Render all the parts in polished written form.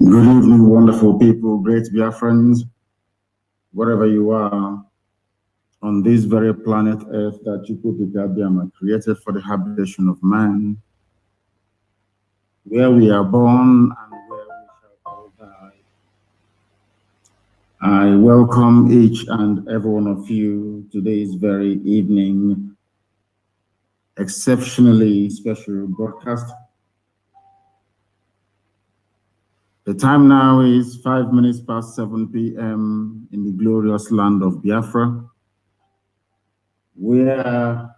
Good evening, wonderful people, great Biafrans, wherever you are on this very planet Earth that you put Biafra created for the habitation of man, where we are born and where we shall all die. I welcome each and every one of you to this very evening, exceptionally special broadcast. The time now is 5 minutes past 7 p.m. in the glorious land of Biafra, where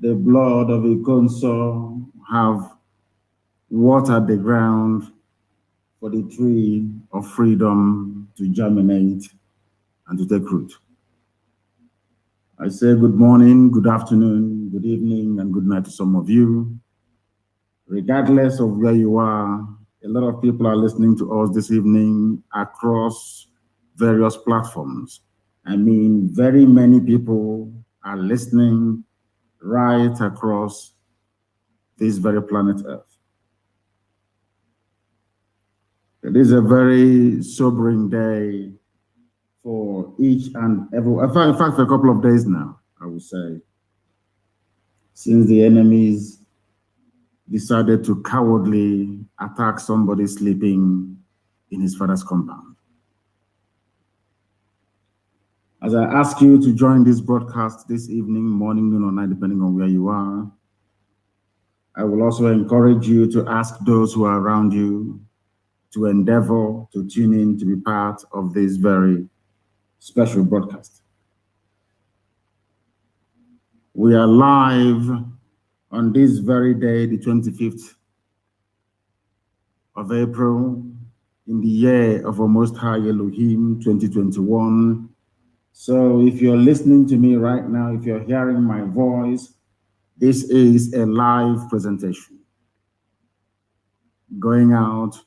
the blood of Ikonso have watered the ground for the tree of freedom to germinate and to take root. I say good morning, good afternoon, good evening, and good night to some of you. Regardless of where you are, a lot of people are listening to us this evening across various platforms. I mean, very many people are listening right across this very planet Earth. It is a very sobering day for each and every, in fact, for a couple of days now, I would say, since the enemies decided to cowardly attack somebody sleeping in his father's compound. As I ask you to join this broadcast this evening, morning, noon, or night, depending on where you are, I will also encourage you to ask those who are around you to endeavor to tune in to be part of this very special broadcast. We are live on this very day, the 25th of April, in the year of our Most High Elohim 2021. So if you're listening to me right now, if you're hearing my voice, this is a live presentation going out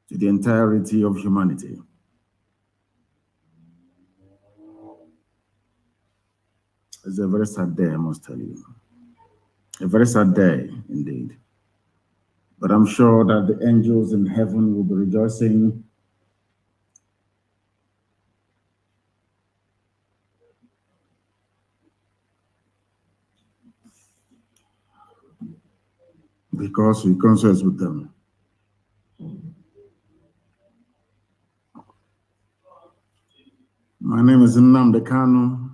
to the entirety of humanity. It's a very sad day, I must tell you. A very sad day indeed. But I'm sure that the angels in heaven will be rejoicing because Ikonso is with them. My name is Nnamdi Kanu'S.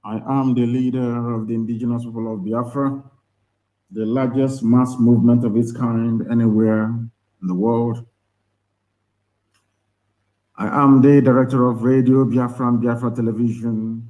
I am the leader of the indigenous people of Biafra, the largest mass movement of its kind anywhere in the world. I am the director of Radio Biafra and Biafra Television.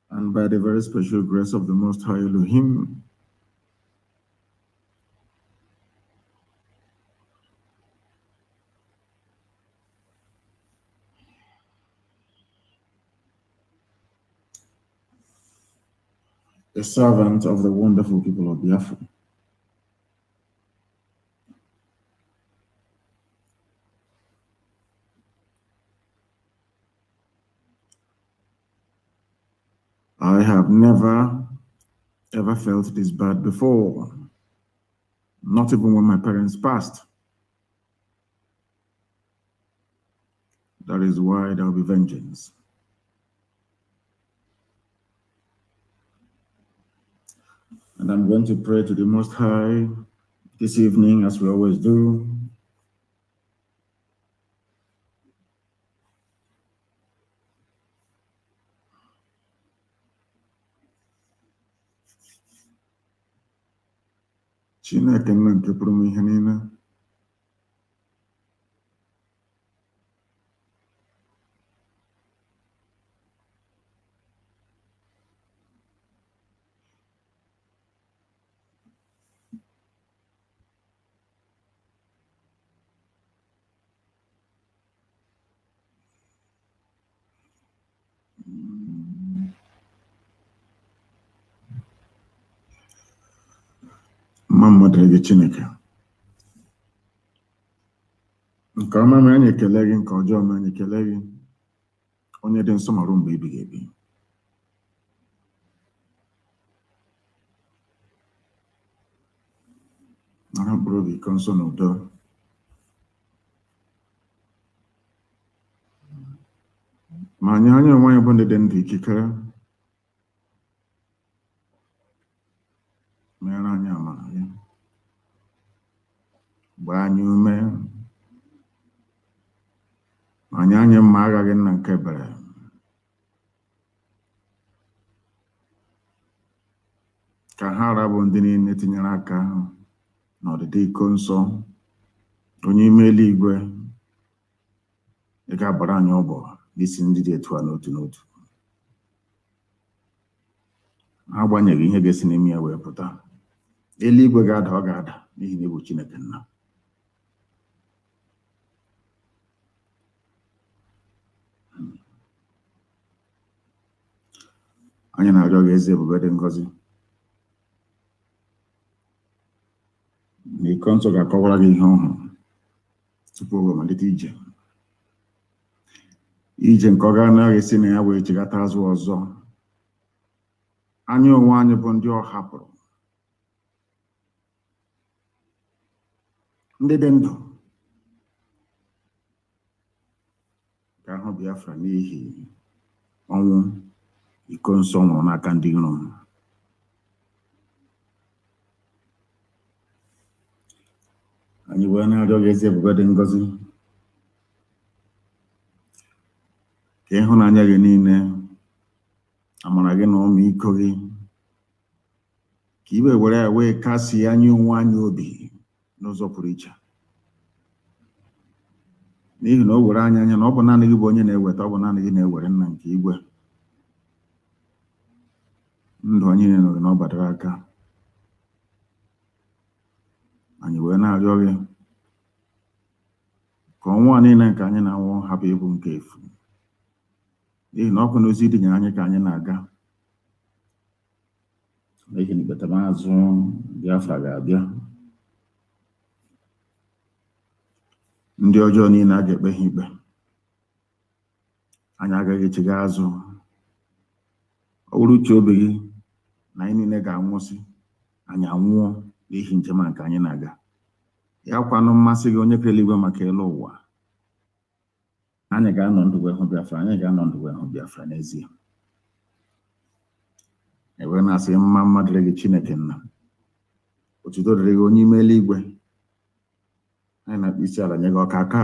And by the very special grace of the Most High Elohim, a servant of the wonderful people of Biafra. I have never, ever felt this bad before, not even when my parents passed. That is why there will be vengeance. And I'm going to pray to the Most High this evening, as we always do. Chineke nna nke pụrụ m ihe niile. Mma mmadụ gị Chineke. Nke ọma mere anyị ekele gị, nke ọjọọ mere anyị ekele gị. Onye dị nsọ marụ mgbe ebighị ebi. Nara mkpụrụ obi Ikonso n'udo. Ma nye anyị onwe anyị bụ ndị dị ndụ ikikere. Meere anyị amara gị. Gbaa anyị ume. Anyị mma aghaghị nna nke ebere. Ka ha rabụ ndị niile tinyere aka n'ọdịdị Ikonso, onye ime eluigwe, ị ga-abara anyị ọbọ n'isi ndị dị etu a n'otu n'otu. Agbanyeghị ihe ga-esi n'ime ya wee pụta, eluigwe ga-ada, ọ ga-ada n'ihi na ị bụ Chineke nna. Anyị na-arịọ gị eze ebube dị ngọzi na Ikonso ga-akọwara gị ihe ọhụrụ tupu o wee malite ije nke ọ ga-anaghị esi na ya wee chigata azụ ọzọ. Anyị onwe anyị bụ ndị ọ hapụrụ, ndị dị ndụ ga-ahụ Biafra n'ihi ọnwụ Ikonso nwụrụ n'aka ndị iro. Anyị wee na-arịọ gị ezi ebube dị ngọzi ka ịhụnanya gị niile, amara gị na ọmịiko gị, ka iwe were ya wee kasie anyị onwe anyị obi n'ụzọ pụrụ iche, n'ihi na o were anya na ọ bụ naanị gị bụ onye na-eweta, ọ bụ naanị gị na-ewere nna nke igwe. Ndụ anyị niile nọgị n'ọbadara aka. Anyị wee na-arịọ gị ka ọnwụ a niile nke anyị na-anwụ hapụ ịbụ nke efu, n'ihi na ọkụ n'ozi dị nyere anyị ka anyị na-aga, n'ihi na ikpetamazụ Biafra ga-abịa. Ndị ọjọọ niile a ga-ekpe ha ikpe. Anyị agaghị echegha azụ. Ọ bụrụ uche obi gị na anyị niile ga-anwụsị, anyị anwụọ n'ihi njem a nke anyị na-aga. Ya kwanụ mmasị gị, onye kere eluigwe maka elu ụwa, anyị ga-anọ ndụ wee hụ Biafra, anyị ga-anọ ndụ wee hụ Biafra n'ezie. Ewee na-asị mma mma dịrị gị Chineke nna, otuto dịrị gị onye ime eluigwe. Anyị na-akpọ isi ala nye gị ọka aka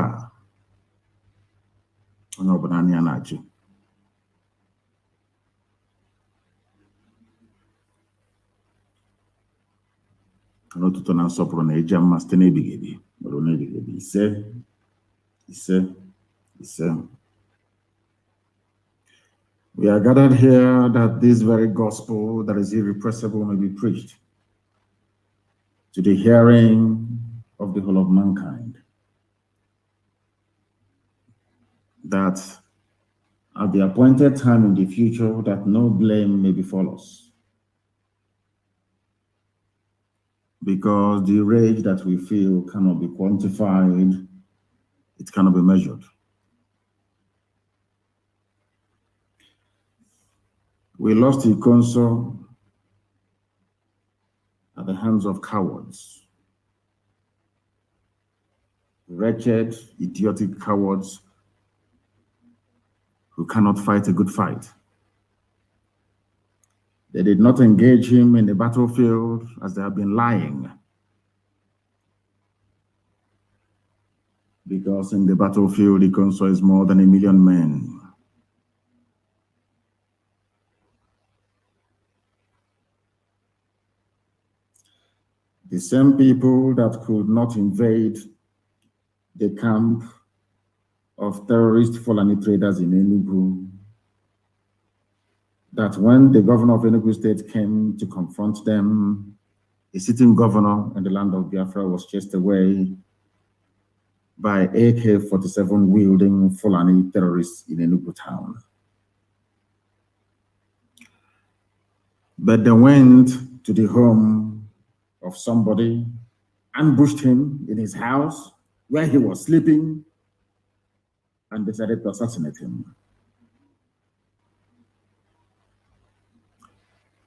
onye ọbụla anya ya na-achị. N'otuto na nsọpụrụ na ịja mma site n'ebighị ebi ruo n'ebighị ebi. Ise, ise, ise. We are gathered here that this very gospel that is irrepressible may be preached to the hearing of the whole of mankind, that at the appointed time in the future, that no blame may befall us, because the rage that we feel cannot be quantified, it cannot be measured. We lost Ikonso at the hands of cowards, wretched, idiotic cowards who cannot fight a good fight. They did not engage him in the battlefield as they have been lying, because in the battlefield, Ikonso is more than 1 million men. The same people that could not invade the camp of terrorist Fulani traders in Enugu, that when the governor of Enugu State came to confront them, a sitting governor in the land of Biafra was chased away by AK-47 wielding Fulani terrorists in Enugu town. But they went to the home of somebody, ambushed him in his house where he was sleeping, and decided to assassinate him.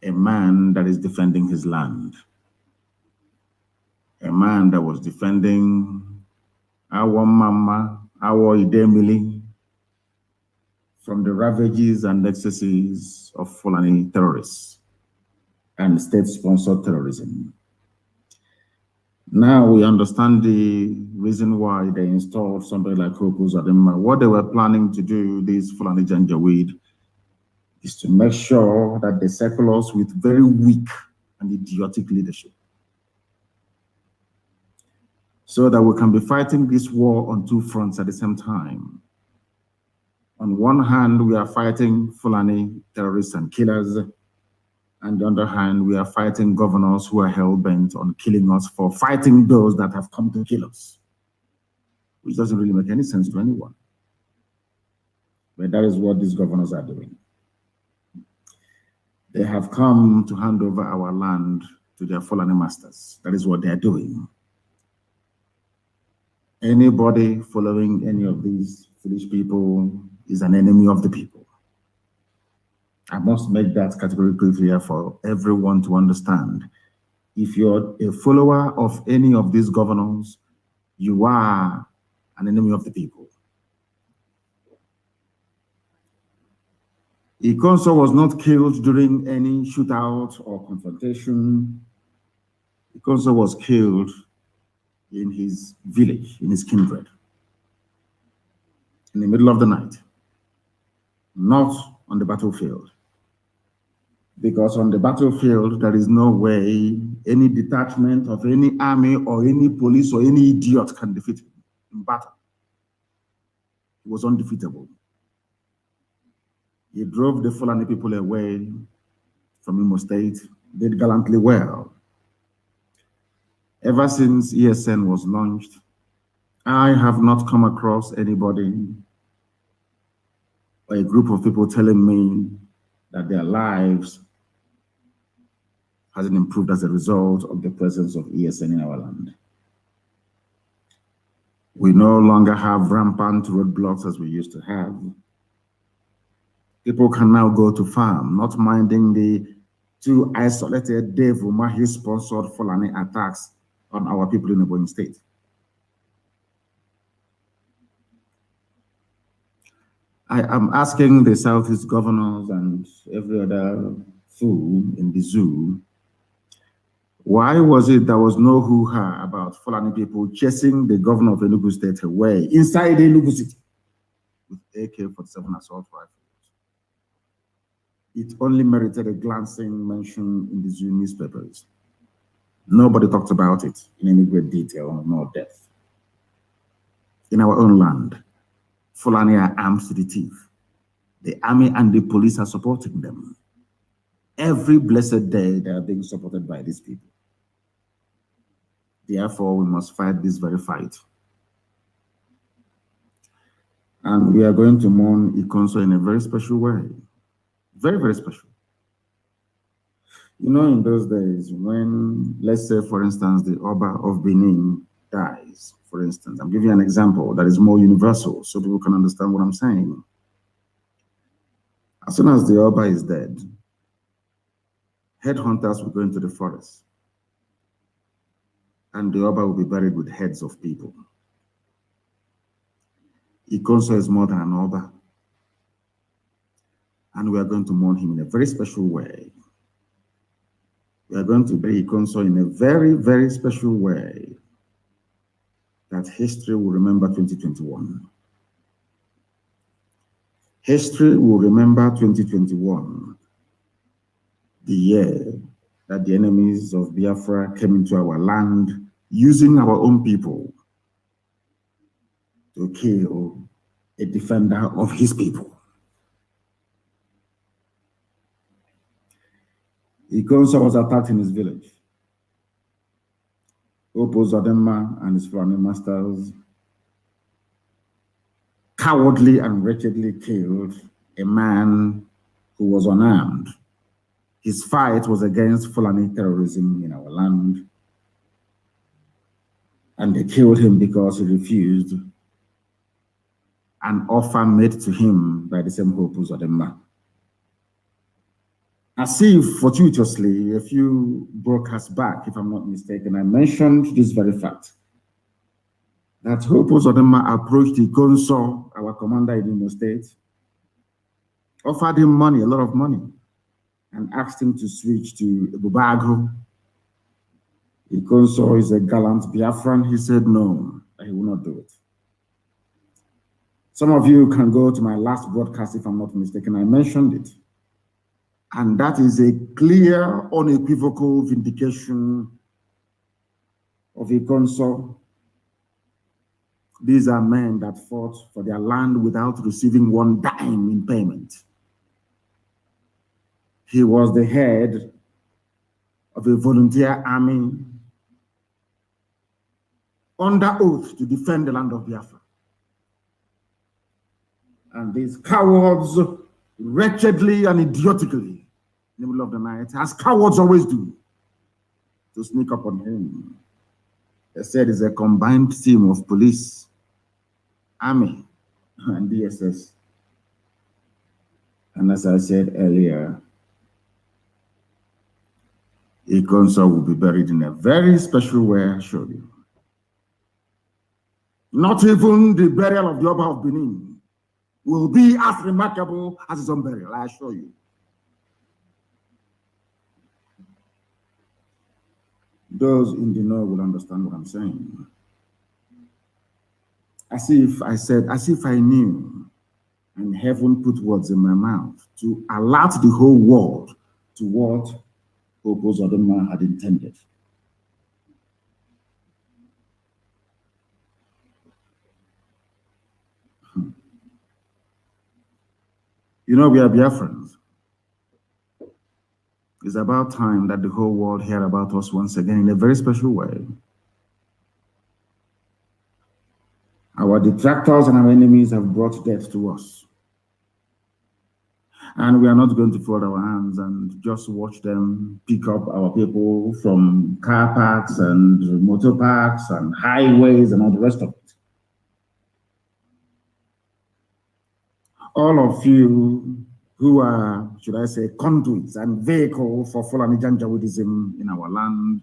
A man that is defending his land, a man that was defending our mama, our Idemili, from the ravages and excesses of Fulani terrorists and state-sponsored terrorism. Now we understand the reason why they installed somebody like Hoku Zadema. What they were planning to do, this Fulani Janjaweed, is to make sure that they circle us with very weak and idiotic leadership, so that we can be fighting this war on two fronts at the same time. On one hand, we are fighting Fulani terrorists and killers. On the other hand, we are fighting governors who are hell-bent on killing us for fighting those that have come to kill us, which doesn't really make any sense to anyone. But that is what these governors are doing. They have come to hand over our land to their Fulani masters. That is what they are doing. Anybody following any of these foolish people is an enemy of the people. I must make that categorically clear for everyone to understand. If you're a follower of any of these governors, you are an enemy of the people. Ikonso was not killed during any shootout or confrontation. Ikonso was killed in his village, in his kindred, in the middle of the night, not on the battlefield. Because on the battlefield, there is no way any detachment of any army or any police or any idiot can defeat him in battle. He was undefeatable. He drove the Fulani people away from Imo State, did gallantly well. Ever since ESN was launched, I have not come across anybody or a group of people telling me that their lives hasn't improved as a result of the presence of ESN in our land. We no longer have rampant roadblocks as we used to have. People can now go to farm, not minding the two isolated Dave Umahi-sponsored Fulani attacks on our people in the Ebonyi State. I am asking the Southeast governors and every other fool in the zoo, why was it there was no hoo-ha about Fulani people chasing the governor of Enugu State away inside Enugu City with AK-47 assault rifles? It only merited a glancing mention in the zoo newspapers. Nobody talked about it in any great detail nor depth. In our own land, Fulani are armed to the teeth. The army and the police are supporting them. Every blessed day, they are being supported by these people. Therefore, we must fight this very fight. And we are going to mourn Ikonso in a very special way. Very, very special. You know, in those days, when, let's say, for instance, the Oba of Benin dies, for instance, I'm giving you an example that is more universal so people can understand what I'm saying. As soon as the Oba is dead, headhunters will go into the forest, and the Oba will be buried with heads of people. Ikonso is more than an Oba, and we are going to mourn him in a very special way. We are going to bury Ikonso in a very, very special way that history will remember 2021. History will remember 2021, the year that the enemies of Biafra came into our land using our own people to kill a defender of his people. Ikonso was attacked in his village. Opo Zodema and his family masters cowardly and wretchedly killed a man who was unarmed. His fight was against Fulani terrorism in our land. And they killed him because he refused an offer made to him by the same Opo Zodema. As if fortuitously, a few broadcasts back, if I'm not mistaken, I mentioned this very fact, that Opo Zodema approached Ikonso, our commander in Imo State, offered him money, a lot of money, and asked him to switch to Bubago. Ikonso is a gallant Biafran. He said no, he will not do it. Some of you can go to my last broadcast, if I'm not mistaken. I mentioned it. And that is a clear, unequivocal vindication of Ikonso. These are men that fought for their land without receiving one dime in payment. He was the head of a volunteer army under oath to defend the land of Biafra. And these cowards, wretchedly and idiotically, in the middle of the night, as cowards always do, to sneak up on him. They said it's a combined team of police, army, and DSS. And as I said earlier, Ikonso will be buried in a very special way, I showed you. Not even the burial of the Oba of Benin will be as remarkable as his own burial, I assure you. Those in the know will understand what I'm saying. As if I said, as if I knew, and heaven put words in my mouth to alert the whole world to what Opo Zodema had intended. You know, we are Biafrans. It's about time that the whole world hear about us once again in a very special way. Our detractors and our enemies have brought death to us. And we are not going to fold our hands and just watch them pick up our people from car parks and motor parks and highways and all the rest of it. All of you who are, should I say, conduits and vehicles for Fulani Janjaweedism in our land,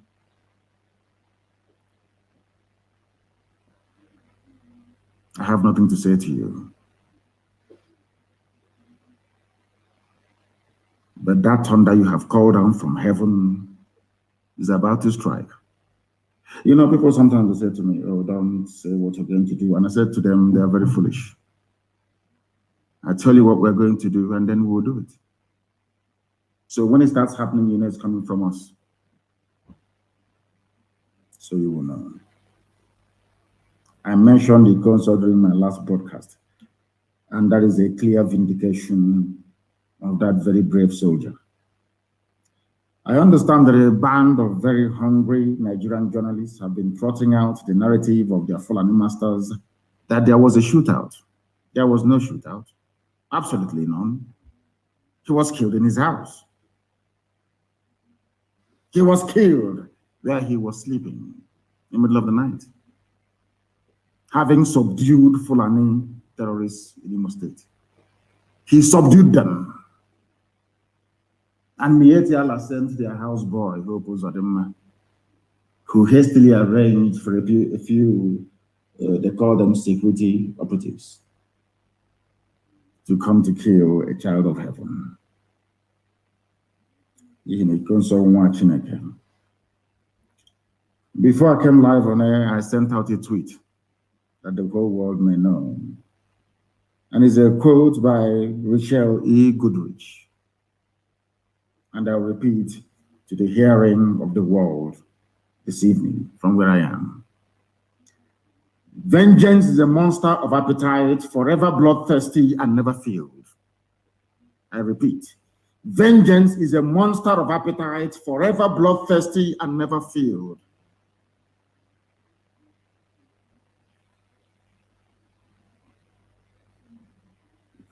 I have nothing to say to you. But that thunder you have called down from heaven is about to strike. You know, people sometimes they say to me, oh, don't say what you're going to do. And I said to them, they are very foolish. I tell you what we're going to do, and then we'll do it. So when it starts happening, you know it's coming from us. So you will know. I mentioned Ikonso during my last broadcast, and that is a clear vindication of that very brave soldier. I understand that a band of very hungry Nigerian journalists have been trotting out the narrative of their Fulani masters that there was a shootout. There was no shootout. Absolutely none. He was killed in his house. He was killed where he was sleeping in the middle of the night, having subdued Fulani terrorists in Imo State. He subdued them. And Mieti Allah sent their houseboy, Opo Zodema, who hastily arranged for a few they call them security operatives, to come to kill a child of heaven. Before I came live on air, I sent out a tweet that the whole world may know. And it's a quote by Rachel E. Goodrich. And I'll repeat, to the hearing of the world this evening from where I am. Vengeance is a monster of appetite, forever bloodthirsty and never filled. I repeat, vengeance is a monster of appetite, forever bloodthirsty and never filled.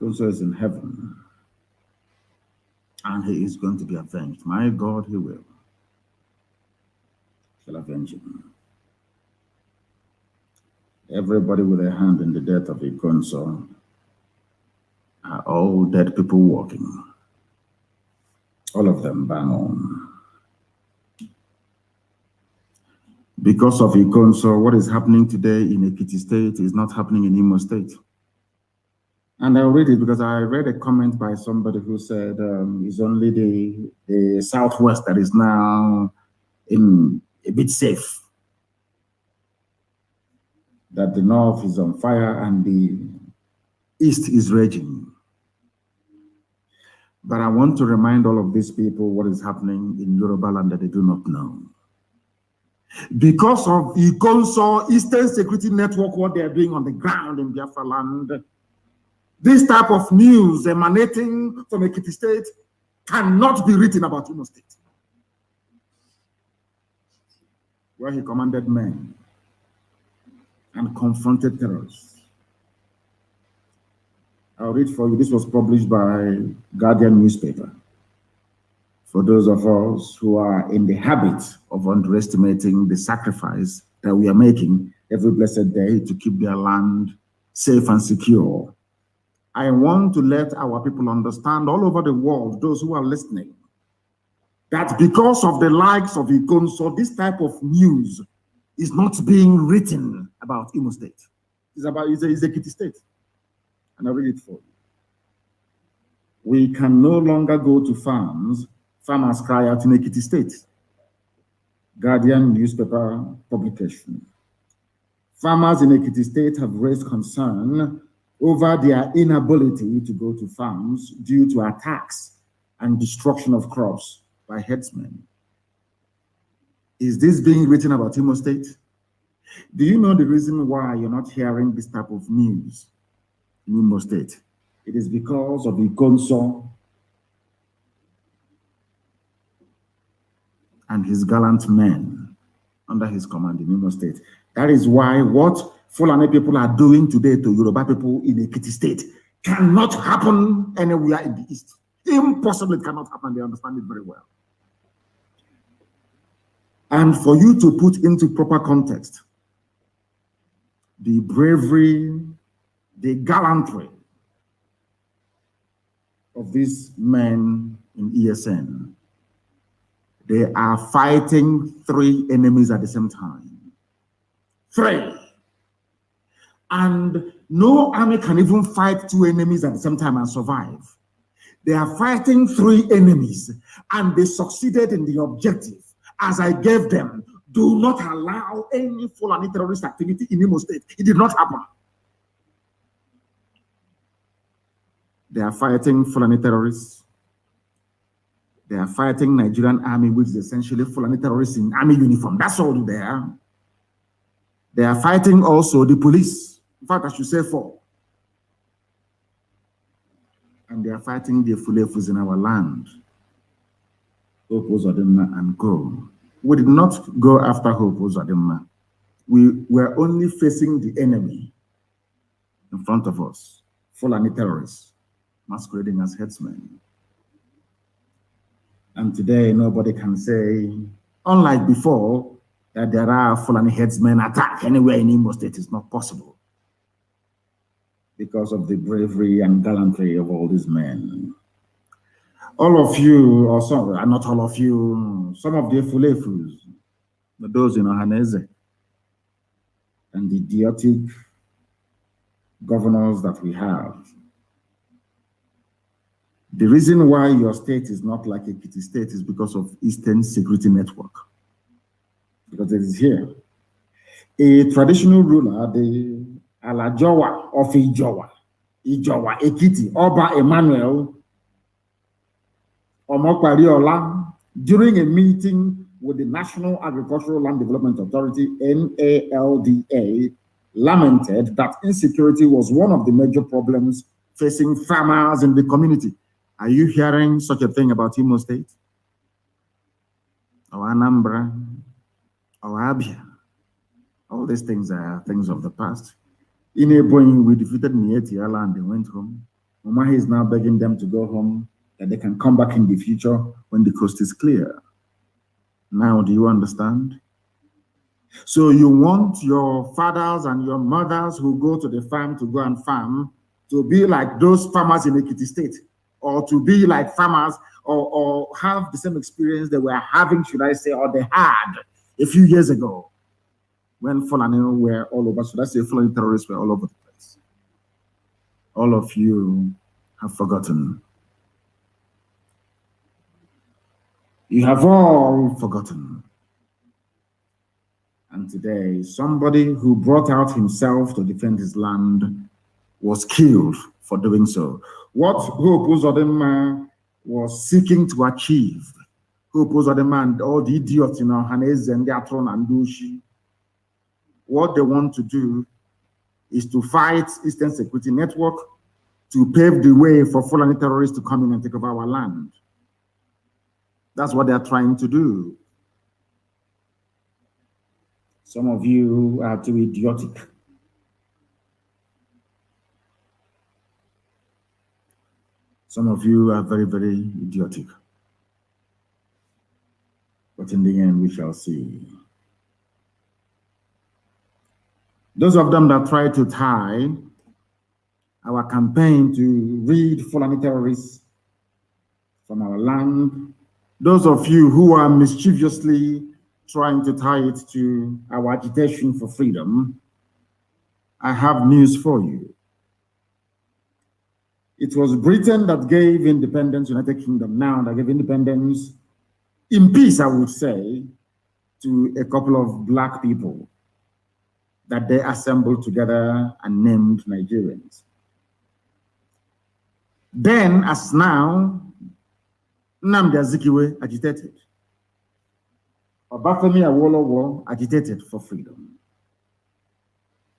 Ikonso is in heaven, and he is going to be avenged. My God, he will. Shall avenge him. Everybody with a hand in the death of Ikonso are all dead people walking. All of them bang on. Because of Ikonso, what is happening today in Ekiti State is not happening in Imo State. And I'll read it because I read a comment by somebody who said it's only the Southwest that is now in a bit safe. That the North is on fire and the East is raging. But I want to remind all of these people what is happening in Yoruba land that they do not know. Because of the Ikonso Eastern Security Network, what they are doing on the ground in Biafra land, this type of news emanating from Ekiti State cannot be written about Imo State, where he commanded men and confronted terrorists. I'll read for you. This was published by Guardian newspaper. For those of us who are in the habit of underestimating the sacrifice that we are making every blessed day to keep their land safe and secure, I want to let our people understand all over the world, those who are listening, that because of the likes of Ikonso, this type of news is not being written about Imo State. It's Ekiti State. And I'll read it for you. We can no longer go to farms. Farmers cry out in Ekiti State. Guardian newspaper publication. Farmers in Ekiti State have raised concern over their inability to go to farms due to attacks and destruction of crops by herdsmen. Is this being written about Imo State? Do you know the reason why you're not hearing this type of news in Imo State? It is because of Ikonso and his gallant men under his command in Imo State. That is why what Fulani people are doing today to Yoruba people in Ekiti State cannot happen anywhere in the East. Impossible, it cannot happen. They understand it very well. And for you to put into proper context the bravery, the gallantry of these men in ESN, they are fighting 3 enemies at the same time. 3. And no army can even fight 2 enemies at the same time and survive. They are fighting 3 enemies, and they succeeded in the objective. As I gave them, do not allow any Fulani terrorist activity in Imo State. It did not happen. They are fighting Fulani terrorists. They are fighting Nigerian army, which is essentially Fulani terrorists in army uniform. That's all they are. They are fighting also the police. In fact, I should say 4. And they are fighting the Fulefus in our land. Hope Uzodinma and co. We did not go after Hope Uzodinma. We were only facing the enemy in front of us, Fulani terrorists, masquerading as headsmen. And today, nobody can say, unlike before, that there are Fulani headsmen attack anywhere in Imo State. Is not possible because of the bravery and gallantry of all these men. All of you, or some, not all of you, some of the Fulefus, those in Ohaneze, and the idiotic governors that we have. The reason why your state is not like Ekiti State is because of Eastern Security Network. Because it is here. A traditional ruler, the Alajowa of Ijowa, Ekiti, Oba Emmanuel Omokwariola, during a meeting with the National Agricultural Land Development Authority, NALDA, lamented that insecurity was one of the major problems facing farmers in the community. Are you hearing such a thing about Imo State? Or Anambra? Or Abia? All these things are things of the past. In Ebonyi, we defeated Mietiala and they went home. Umahi is now begging them to go home, that they can come back in the future when the coast is clear. Now, do you understand? So you want your fathers and your mothers who go to the farm to go and farm to be like those farmers in Ekiti State, or to be like farmers or have the same experience they were having, should I say, or they had a few years ago when Fulani were all over, should I say Fulani terrorists were all over the place. All of you have forgotten. You have all forgotten. And today, somebody who brought out himself to defend his land was killed for doing so. What Hope Uzodinma was seeking to achieve, Hope Uzodinma and all the idiots, Hanez and Gatron and Dushi, what they want to do is to fight Eastern Security Network to pave the way for Fulani terrorists to come in and take over our land. That's what they're trying to do. Some of you are too idiotic. Some of you are very, very idiotic. But in the end, we shall see. Those of them that try to tie our campaign to rid Fulani terrorists from our land, those of you who are mischievously trying to tie it to our agitation for freedom, I have news for you. It was Britain that gave independence, United Kingdom now, that gave independence in peace, I would say, to a couple of black people that they assembled together and named Nigerians. Then, as now, Nnamdi Azikiwe agitated. Obafemi Awolowo agitated for freedom.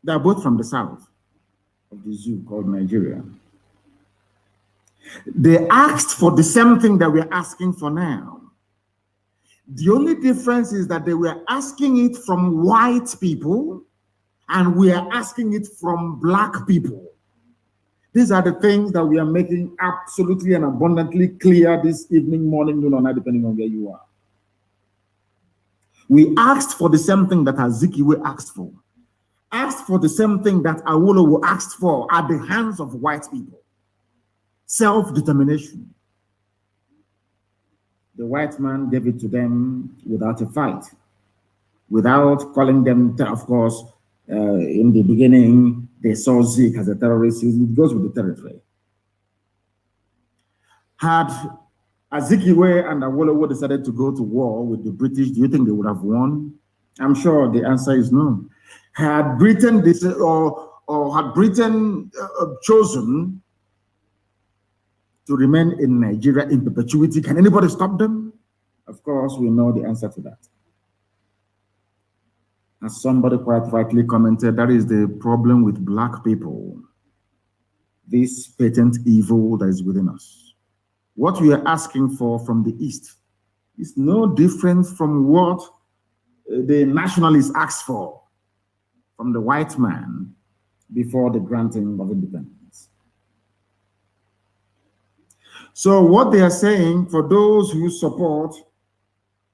They are both from the south of the zoo called Nigeria. They asked for the same thing that we're asking for now. The only difference is that they were asking it from white people and we are asking it from black people. These are the things that we are making absolutely and abundantly clear this evening, morning, noon, or night, depending on where you are. We asked for the same thing that Azikiwe asked for the same thing that Awolowo asked for at the hands of white people. Self-determination. The white man gave it to them without a fight, without calling them, of course, in the beginning, they saw Zeke as a terrorist. It goes with the territory. Had Azikiwe and Awolowo decided to go to war with the British, do you think they would have won? I'm sure the answer is no. Had Britain had Britain chosen to remain in Nigeria in perpetuity, can anybody stop them? Of course, we know the answer to that. As somebody quite rightly commented, that is the problem with black people. This patent evil that is within us. What we are asking for from the East is no different from what the nationalists asked for from the white man before the granting of independence. So what they are saying for those who support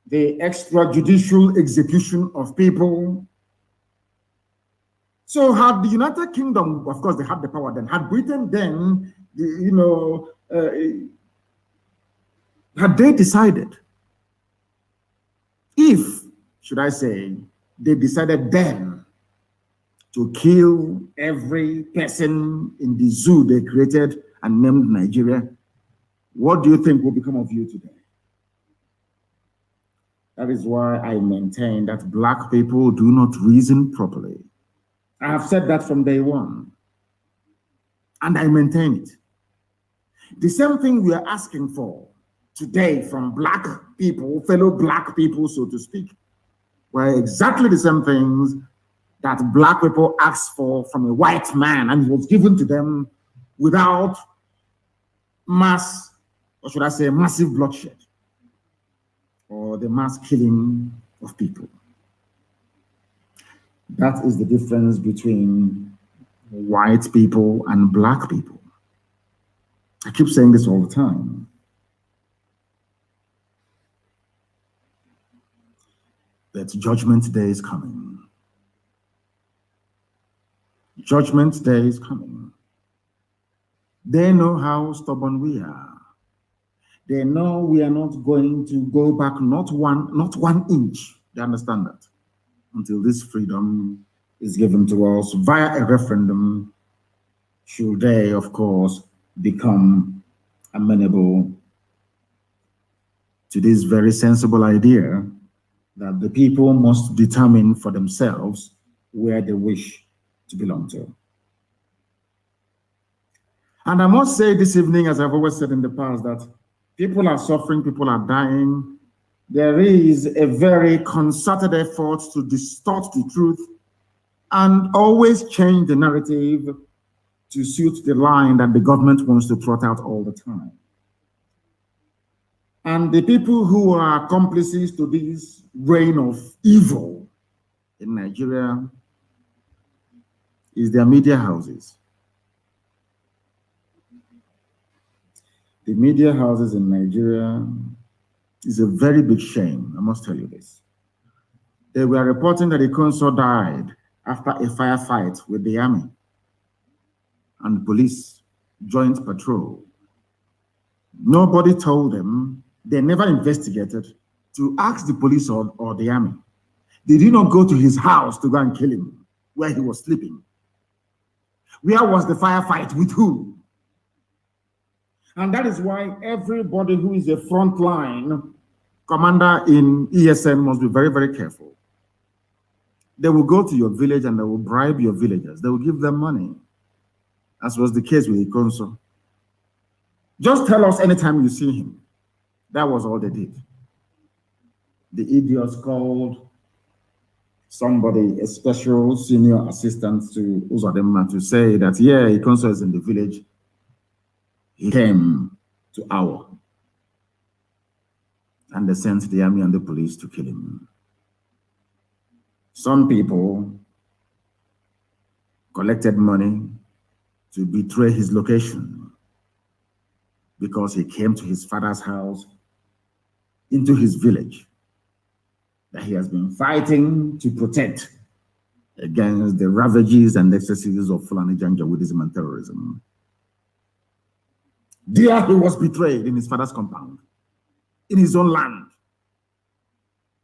the extrajudicial execution of people. So had the United Kingdom, of course, they had the power then, had Britain then, had they decided, if, should I say, they decided then to kill every person in the zoo they created and named Nigeria, what do you think will become of you today? That is why I maintain that black people do not reason properly. I have said that from day one, and I maintain it. The same thing we are asking for today from black people, fellow black people, so to speak, were exactly the same things that black people asked for from a white man, and it was given to them without mass, or should I say, massive bloodshed, or the mass killing of people. That is the difference between white people and black people. I keep saying this all the time. That Judgment Day is coming. Judgment Day is coming. They know how stubborn we are. They know we are not going to go back not one inch. They understand that until this freedom is given to us via a referendum, should they, of course, become amenable to this very sensible idea that the people must determine for themselves where they wish to belong to. And I must say this evening, as I've always said in the past, that people are suffering, people are dying. There is a very concerted effort to distort the truth and always change the narrative to suit the line that the government wants to trot out all the time. And the people who are accomplices to this reign of evil in Nigeria is their media houses. The media houses in Nigeria is a very big shame, I must tell you this. They were reporting that Ikonso died after a firefight with the army and police joint patrol. Nobody told them. They never investigated to ask the police or the army. They did not go to his house to go and kill him where he was sleeping. Where was the firefight? With who? And that is why everybody who is a frontline commander in ESN must be very, very careful. They will go to your village and they will bribe your villagers. They will give them money, as was the case with Ikonso. Just tell us anytime you see him. That was all they did. The idiots called somebody, a special senior assistant to Uzodinma, to say that, yeah, Ikonso is in the village. He came to Awa. And they sent the army and the police to kill him. Some people collected money to betray his location because he came to his father's house, into his village, that he has been fighting to protect against the ravages and excesses of Fulani Janjaweedism and terrorism. There he was betrayed in his father's compound, in his own land.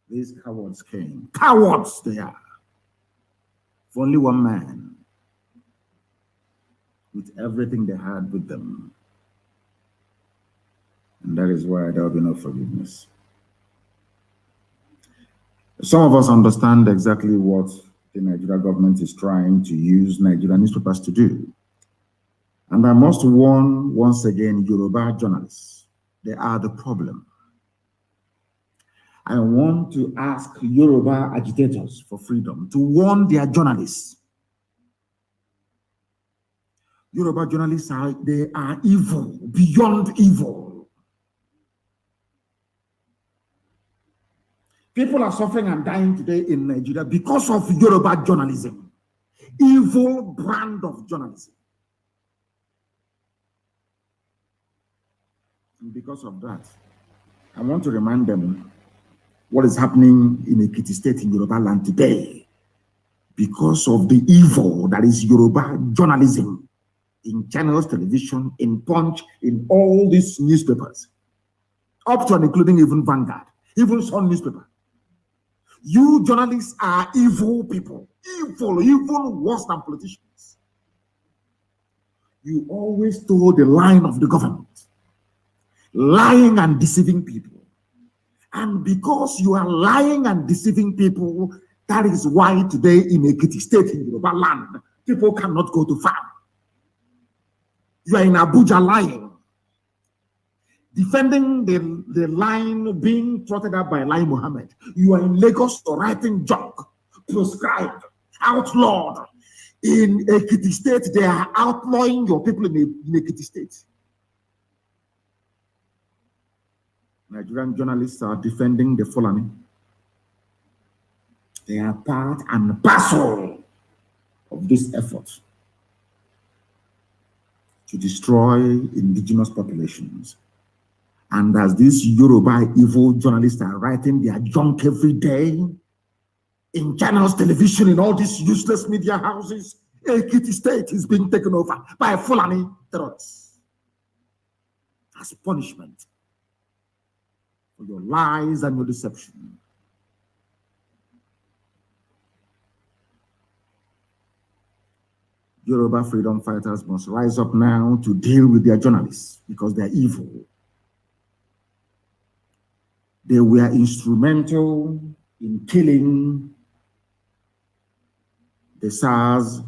These cowards came. Cowards they are. For only one man, with everything they had with them. And that is why there will be no forgiveness. Some of us understand exactly what the Nigerian government is trying to use Nigerian newspapers to do. And I must warn once again Yoruba journalists. They are the problem. I want to ask Yoruba agitators for freedom to warn their journalists. Yoruba journalists they are evil, beyond evil. People are suffering and dying today in Nigeria because of Yoruba journalism. Evil brand of journalism. And because of that, I want to remind them what is happening in Ekiti State in Yoruba land today. Because of the evil that is Yoruba journalism in channels, television, in Punch, in all these newspapers, up to and including even Vanguard, even Sun newspaper. You journalists are evil people, evil worse than politicians. You always toe the line of the government, lying and deceiving people. And because you are lying and deceiving people, that is why today in Ekiti State, in Yoruba land, people cannot go to farm. You are in Abuja lying. defending the line being trotted out by Lai Mohammed. You are in Lagos writing junk, proscribed, outlawed. In Ekiti State, they are outlawing your people in Ekiti State. Nigerian journalists are defending the Fulani. They are part and parcel of this effort to destroy indigenous populations. And as these Yoruba evil journalists are writing their junk every day in channels, television, in all these useless media houses, Ekiti State is being taken over by Fulani terrorists as punishment for your lies and your deception. Yoruba freedom fighters must rise up now to deal with their journalists because they're evil. They were instrumental in killing the SARS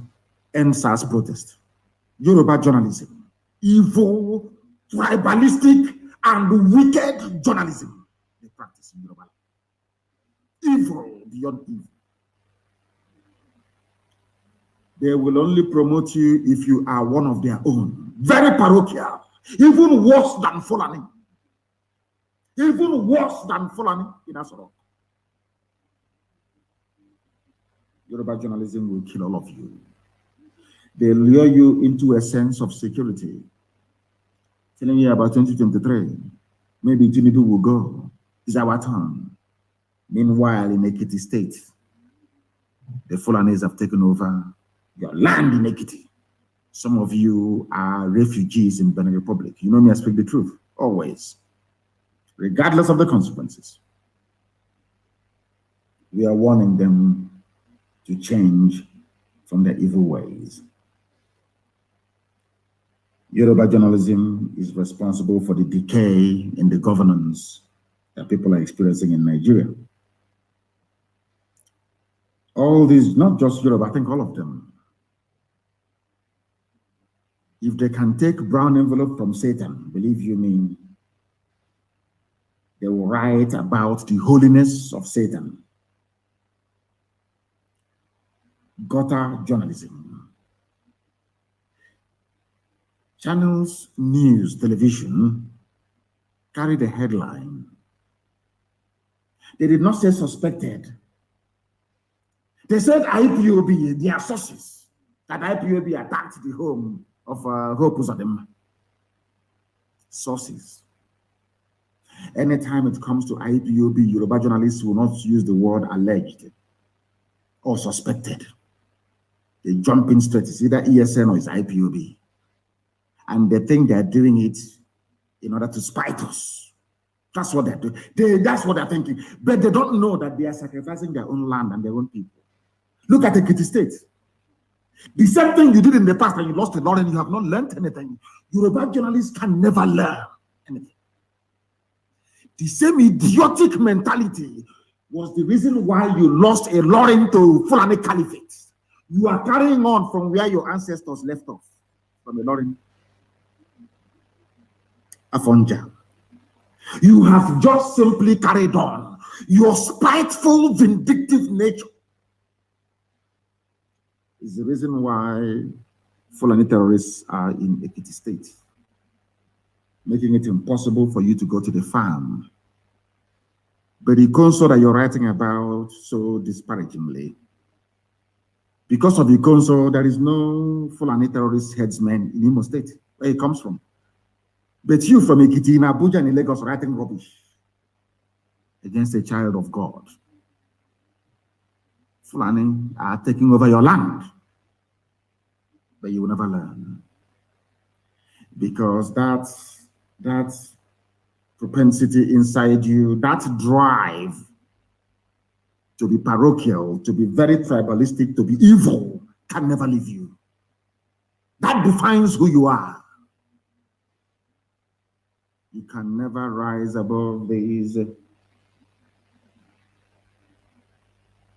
and SARS protest. Yoruba journalism, evil, tribalistic, and wicked journalism they practice in Yoruba. Evil beyond evil. They will only promote you if you are one of their own. Very parochial. Even worse than Fulani. Even worse than Fulani in Asoro. Yoruba journalism will kill all of you. They lure you into a sense of security. Telling you about 2023. Maybe Tinubu will go. It's our turn. Meanwhile, in Ekiti State, the Fulanis have taken over your land in Ekiti. Some of you are refugees in Benin Republic. You know me, I speak the truth, always, regardless of the consequences. We are warning them to change from their evil ways. Yoruba journalism is responsible for the decay in the governance that people are experiencing in Nigeria. All these, not just Yoruba, I think all of them. If they can take brown envelope from Satan, believe you me, they will write about the holiness of Satan. Gutter journalism. Channels, news, television carried a headline. They did not say suspected. They said IPOB, their sources, that IPOB attacked the home of Hope Uzodimma. Sources. Anytime it comes to IPOB, Yoruba journalists will not use the word alleged or suspected. They jump in straight. It's either ESN or it's IPOB. And they think they're doing it in order to spite us. That's what they're doing. That's what they're thinking. But they don't know that they are sacrificing their own land and their own people. Look at Ekiti State. The same thing you did in the past and you lost a lot and you have not learned anything. Yoruba journalists can never learn anything. The same idiotic mentality was the reason why you lost a lot into Fulani Caliphate. You are carrying on from where your ancestors left off, from a Lorin Afonja. You have just simply carried on. Your spiteful, vindictive nature is the reason why Fulani terrorists are in Ekiti State, making it impossible for you to go to the farm. But the Ikonso that you're writing about so disparagingly, because of Ikonso, there is no Fulani terrorist headsman in Imo State, where he comes from. But you from Ekiti, in Abuja and in Lagos writing rubbish against a child of God. Fulani are taking over your land, but you will never learn. Because that propensity inside you, that drive to be parochial, to be very tribalistic, to be evil, can never leave you. That defines who you are. You can never rise above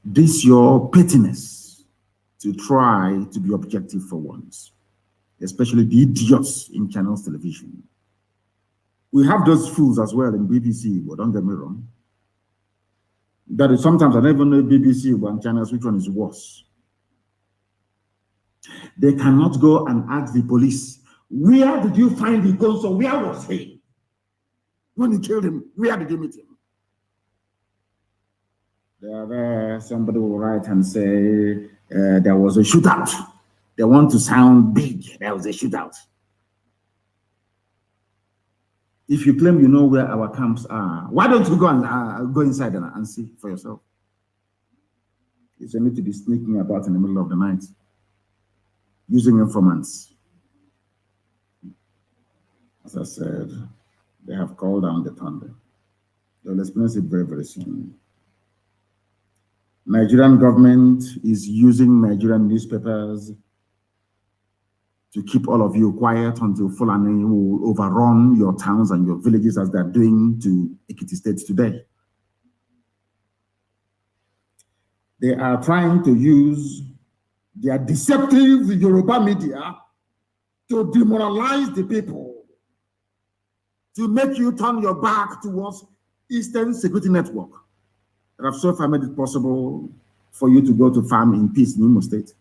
this your pettiness to try to be objective for once, especially the idiots in channels television. We have those fools as well in BBC, but don't get me wrong. That is sometimes I don't even know BBC one channels which one is worse. They cannot go and ask the police, where did you find Ikonso? Where was he? When you killed him, where did you meet him? There, somebody will write and say there was a shootout. They want to sound big. There was a shootout. If you claim you know where our camps are, why don't you go and go inside and see for yourself? It's only to be sneaking about in the middle of the night, using informants. As I said, they have called down the thunder. They'll experience it very, very soon. Nigerian government is using Nigerian newspapers to keep all of you quiet until Fulani will overrun your towns and your villages as they're doing to Ekiti State today. They are trying to use their deceptive Yoruba media to demoralize the people, to make you turn your back towards Eastern Security Network that have so far made it possible for you to go to farm in peace in Imo State,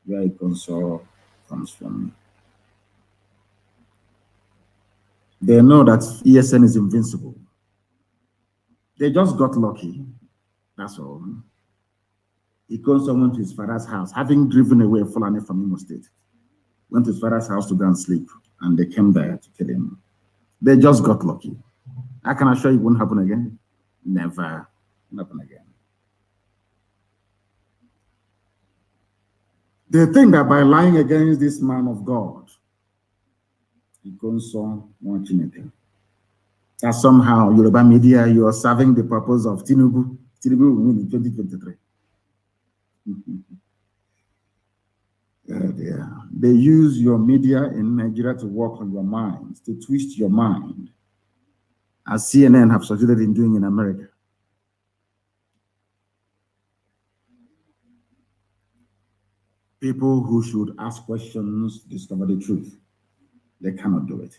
where Ikonso comes from. They know that ESN is invincible. They just got lucky, that's all. Ikonso went to his father's house, having driven away Fulani from Imo State. Went to his father's house to go and sleep, and they came there to kill him. They just got lucky. I can assure you it won't happen again. Never happen again. They think that by lying against this man of God, Ikonso Monchineke, that somehow Yoruba media, you are serving the purpose of Tinubu. Tinubu will win in 2023. They use your media in Nigeria to work on your minds, to twist your mind, as CNN have succeeded in doing in America. People who should ask questions discover the truth. They cannot do it.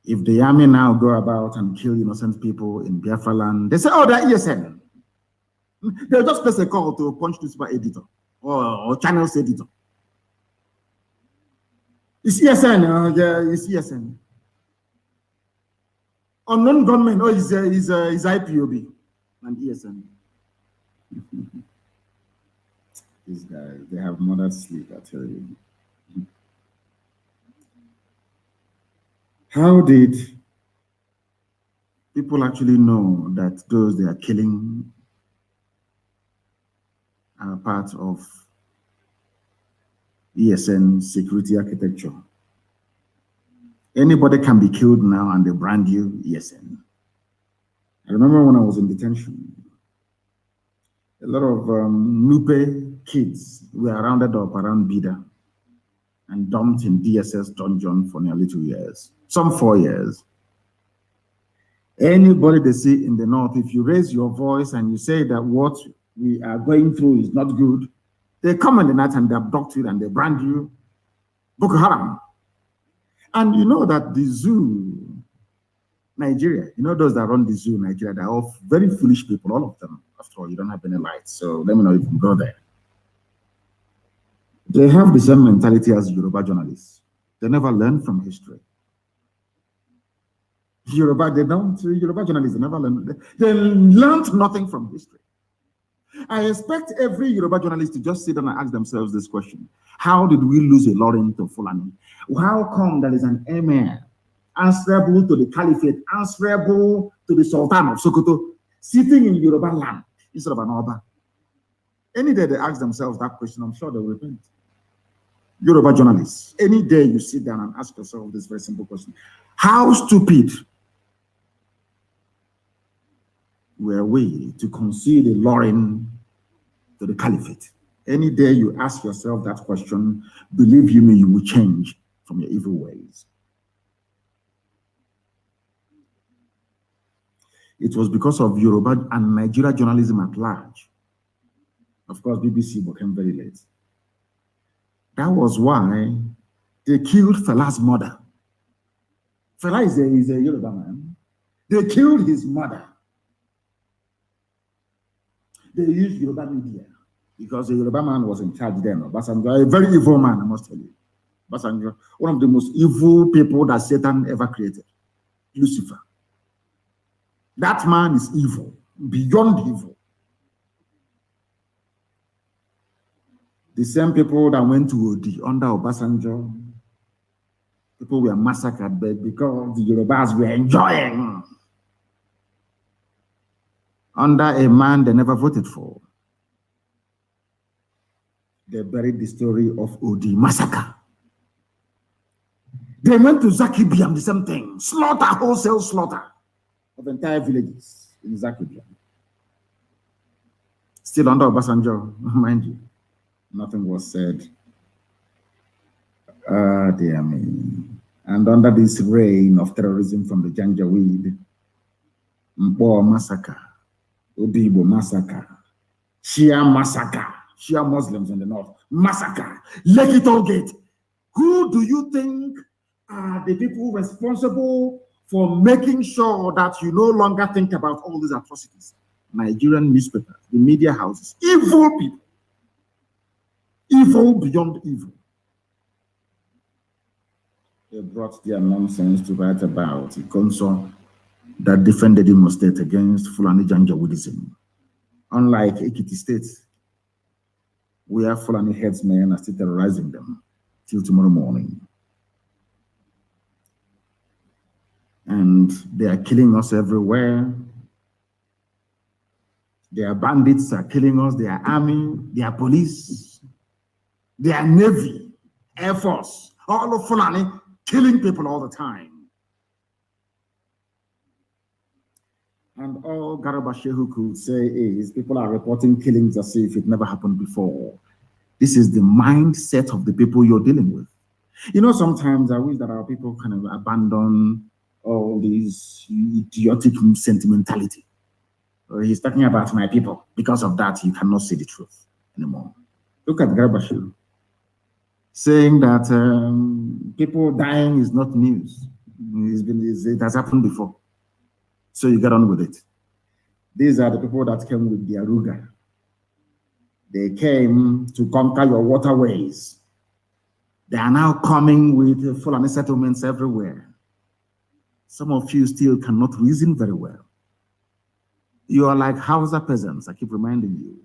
If the army now go about and kill innocent people in Biafra land, they say, oh, they're ESN. They'll just place a call to a punch newspaper editor or channels editor. It's ESN, yeah, it's ESN. Unknown gunmen, oh, is IPOB and ESN. These guys, they have murdered sleep, I tell you. How did people actually know that those they are killing are part of ESN security architecture? Anybody can be killed now and they brand you ESN. I remember when I was in detention, a lot of Nupe kids were rounded up around Bida and dumped in DSS dungeon for nearly 2 years, some 4 years. Anybody they see in the north, if you raise your voice and you say that what we are going through is not good, they come in the night and they abduct you and they brand you Boko Haram. And you know that the zoo, Nigeria, you know those that run the zoo, Nigeria, they're all very foolish people, all of them. After all, you don't have any lights, so let me know if you can go there. They have the same mentality as Yoruba journalists. They never learn from history. Yoruba journalists, they never learn. They learned nothing from history. I expect every Yoruba journalist to just sit down and ask themselves this question. How did we lose a Lauren to Fulani? How come there is an emir answerable to the caliphate, answerable to the Sultan of Sokoto, sitting in Yoruba land instead of an Oba? Any day they ask themselves that question, I'm sure they will repent. Yoruba journalists, any day you sit down and ask yourself this very simple question: how stupid were we to concede a Lauren to the caliphate? Any day you ask yourself that question, believe you me, you will change from your evil ways. It was because of Yoruba and Nigeria journalism at large. Of course, BBC became very late. That was why They killed Fela's mother. Fela is a Yoruba man. They killed his mother. They used Yoruba media because the Yoruba man was in charge then. Obasanjo, a very evil man, I must tell you. Obasanjo, one of the most evil people that Satan ever created. Lucifer. That man is evil, beyond evil. The same people that went to Odi under Obasanjo, people were massacred because the Yorubas were enjoying under a man they never voted for. They buried the story of Odi massacre. They went to Zakibiam, the same thing, slaughter, wholesale slaughter of entire villages in Zakibiam. Still under Obasanjo, mind you, nothing was said. Ah, dear me. And under this reign of terrorism from the Janjaweed, Mpo massacre, Obibo massacre, Shia massacre, Shia Muslims in the north, massacre, Lekki Tollgate. Who do you think are the people responsible for making sure that you no longer think about all these atrocities? Nigerian newspapers, the media houses, evil people, evil beyond evil. They brought their nonsense to write about Ikonso that defended Imo State against Fulani Janjaweedism. Unlike Ekiti State, where Fulani headsmen are still terrorizing them till tomorrow morning. And they are killing us everywhere. Their bandits are killing us, their army, their police, their navy, air force, all of Fulani killing people all the time. And all Garba Shehu could say is people are reporting killings as if it never happened before. This is the mindset of the people you're dealing with. You know, sometimes I wish that our people kind of abandon all these idiotic sentimentality. He's talking about my people. Because of that, you cannot see the truth anymore. Look at Garba Shehu saying that people dying is not news. It has happened before. So you get on with it. These are the people that came with the Aruga. They came to conquer your waterways. They are now coming with Fulani settlements everywhere. Some of you still cannot reason very well. You are like Hausa peasants, I keep reminding you.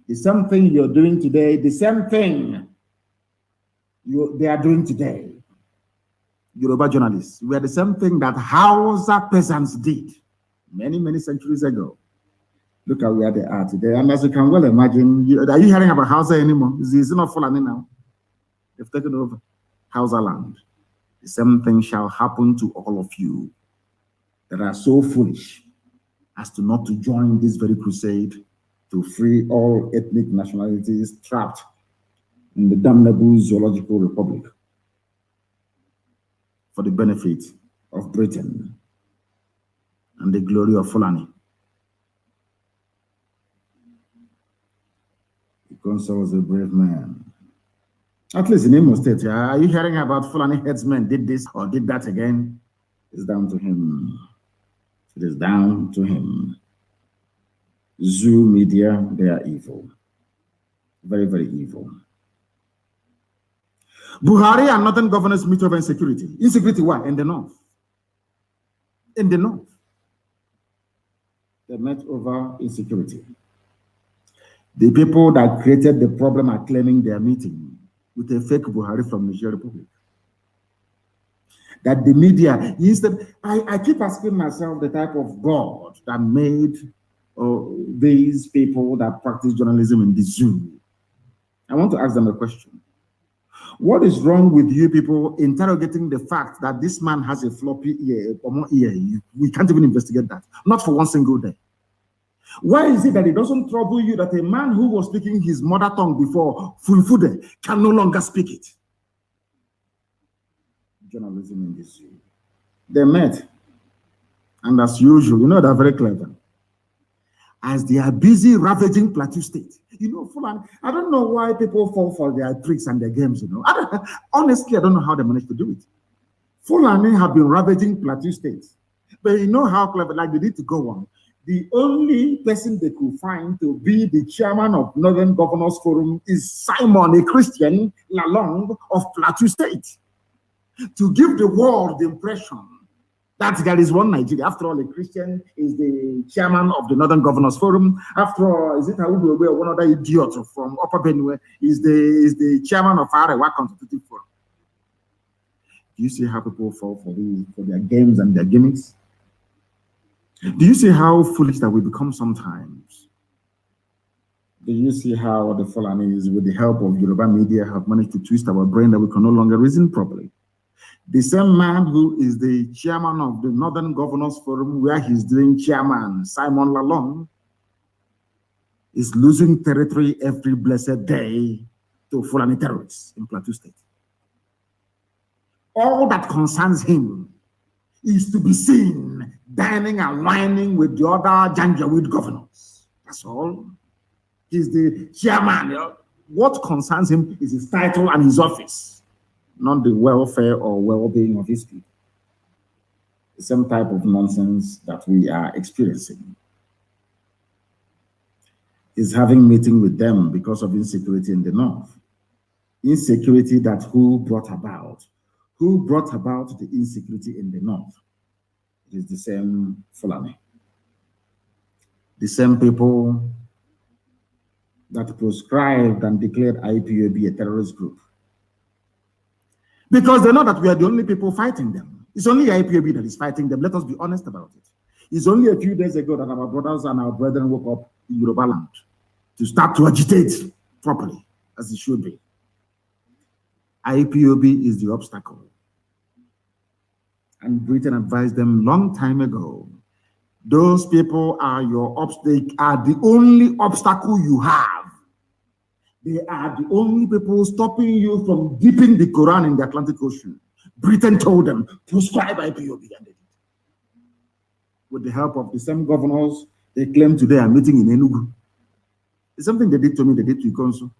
The same thing you're doing today, the same thing they are doing today. Yoruba journalists, we are the same thing that Hausa peasants did many, many centuries ago. Look at where they are today. And as you can well imagine, are you hearing about Hausa anymore? Is it not Fulani now? They've taken over Hausa land. The same thing shall happen to all of you that are so foolish as to not to join this very crusade to free all ethnic nationalities trapped in the damnable zoological republic for the benefit of Britain and the glory of Fulani. Ikonso was a brave man. At least in Imo State, are you hearing about Fulani headsmen did this or did that again? It's down to him. It is down to him. Zoo media, they are evil. Very, very evil. Buhari and northern governors meet over insecurity. Insecurity where? In the north. In the north. They met over insecurity. The people that created the problem are claiming they are meeting with a fake Buhari from Niger Republic. That the media, instead, I keep asking myself the type of God that made these people that practice journalism in the zoo. I want to ask them a question. What is wrong with you people interrogating the fact that this man has a floppy ear, we can't even investigate that, not for one single day. Why is it that it doesn't trouble you that a man who was speaking his mother tongue before, Fulfude, can no longer speak it? Journalism in the zoo. They met, and as usual, you know they're very clever. as they are busy ravaging Plateau State. You know, Fulani, I don't know why people fall for their tricks and their games, you know. Honestly, I don't know how they manage to do it. Fulani have been ravaging Plateau State. But you know how clever, like they need to go on. The only person they could find to be the chairman of Northern Governors Forum is Simon, a Christian, Lalong of Plateau State. To give the world the impression that there is one Nigeria. After all, a Christian is the chairman of the Northern Governors Forum. After all, is it one other idiot from Upper Benue is the chairman of Arewa Constitutive Forum? Do you see how people fall for their games and their gimmicks? Do you see how foolish that we become sometimes? Do you see how the Fulanis, with the help of Yoruba media, have managed to twist our brain that we can no longer reason properly? The same man who is the chairman of the Northern Governors Forum, where he's doing chairman, Simon Lalong, is losing territory every blessed day to Fulani terrorists in Plateau State. All that concerns him is to be seen dining and whining with the other Janjaweed governors. That's all. He's the chairman. What concerns him is his title and his office, not the welfare or well-being of his people. The same type of nonsense that we are experiencing. He's having meeting with them because of insecurity in the north. Insecurity that who brought about? Who brought about the insecurity in the north? It is the same Fulani. The same people that proscribed and declared IPOB a terrorist group. Because they know that we are the only people fighting them. It's only IPOB that is fighting them. Let us be honest about it. It's only a few days ago that our brothers and our brethren woke up in Yoruba land to start to agitate properly, as it should be. IPOB is the obstacle. And Britain advised them long time ago, those people are they are the only obstacle you have. They are the only people stopping you from dipping the Quran in the Atlantic Ocean. Britain told them, proscribe IPOB, and they did. With the help of the same governors, they claim today are meeting in Enugu. It's something they did to me, they did to Ikonso.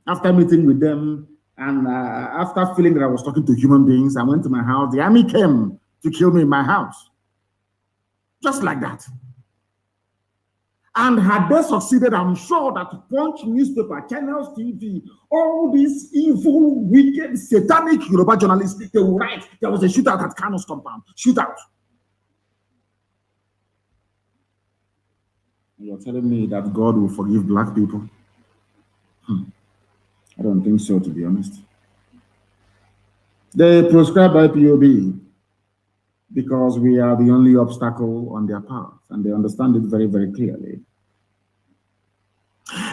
After meeting with them, and after feeling that I was talking to human beings, I went to my house. The army came to kill me in my house. Just like that. And had they succeeded, I'm sure that Punch newspaper, Channels TV, all these evil, wicked, satanic Yoruba journalists, they will write, there was a shootout at Kanu'S compound. Shootout. You're telling me that God will forgive black people? I don't think so, to be honest. They proscribe IPOB because we are the only obstacle on their path, and they understand it very, very clearly.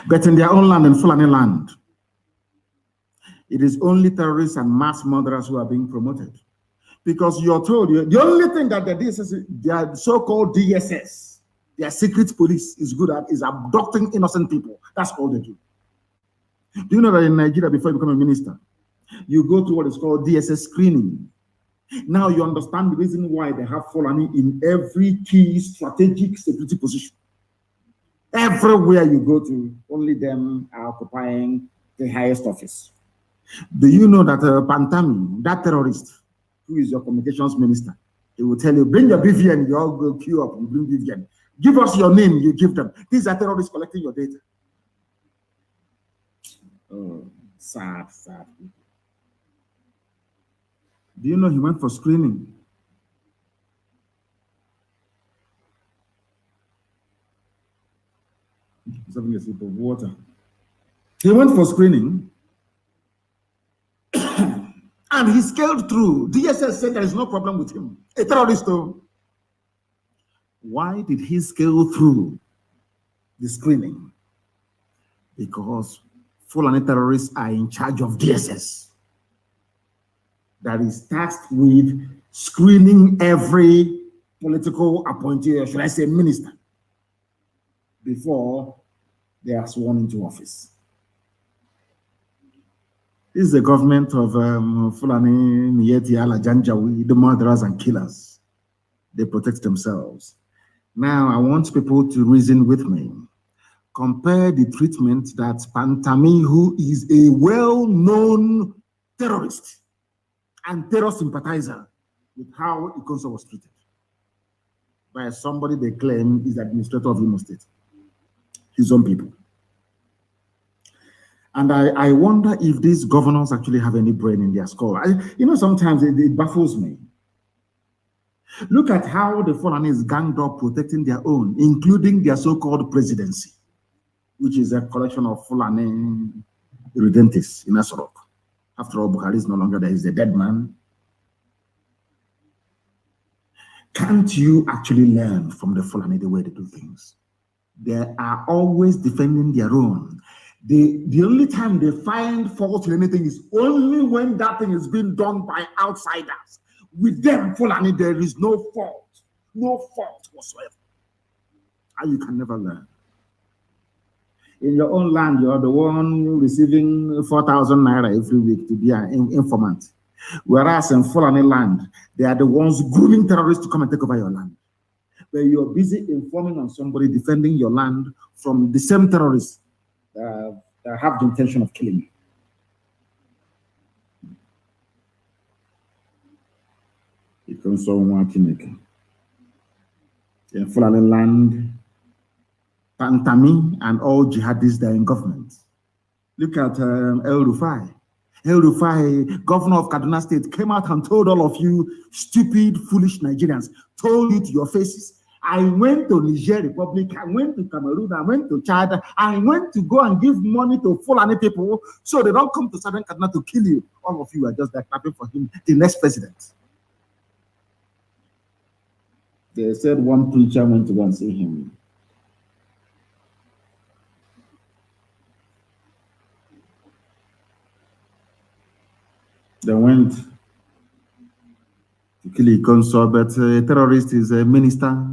But in their own land, in Fulani land, it is only terrorists and mass murderers who are being promoted. Because you're told, the only thing that the DSS, their so-called DSS, their secret police is good at is abducting innocent people. That's all they do. Do you know that in Nigeria, before you become a minister, you go to what is called DSS screening? Now you understand the reason why they have Fulani in every key strategic security position. Everywhere you go to, only them are occupying the highest office. Do you know that Pantami, that terrorist, who is your communications minister, he will tell you, bring your BVN, you all go queue up, you bring BVN. Give us your name, you give them. These are terrorists collecting your data. Oh, sad, sad. Do you know he went for screening? He's having a sip of water. He went for screening and he scaled through. DSS said there is no problem with him. A terrorist, though. Why did he scale through the screening? Because Fulani terrorists are in charge of DSS. That is tasked with screening every political appointee, or should I say minister, before they are sworn into office. This is the government of Fulani, Mieti, Ala Janjaweed, the murderers and killers. They protect themselves. Now, I want people to reason with me. Compare the treatment that Pantami, who is a well-known terrorist and terror sympathizer, with how Ikonso was treated by somebody they claim is the administrator of Imo State, his own people. And I wonder if these governors actually have any brain in their skull. Sometimes it baffles me. Look at how the Fulanis ganged up protecting their own, including their so-called presidency, which is a collection of Fulani redentists in Asorok. After all, Buhari is no longer there, he's a dead man. Can't you actually learn from the Fulani the way they do things? They are always defending their own. The only time they find fault in anything is only when that thing is being done by outsiders. With them, Fulani, there is no fault whatsoever. And you can never learn. In your own land, you're the one receiving 4,000 naira every week to be an informant. Whereas in Fulani land, they are the ones grooming terrorists to come and take over your land. But you're busy informing on somebody defending your land from the same terrorists that have the intention of killing you. Ikonso Chineke. In Fulani land, Pantami and all jihadists that are in government. Look at El Rufai. El Rufai, governor of Kaduna State, came out and told all of you stupid, foolish Nigerians, told you to your faces, I went to Niger Republic, I went to Cameroon, I went to Chad, I went to go and give money to Fulani people so they don't come to Southern Kaduna to kill you. All of you are just like clapping for him, the next president. They said one preacher went to go and see him. They went to kill Ikonso, but a terrorist is a minister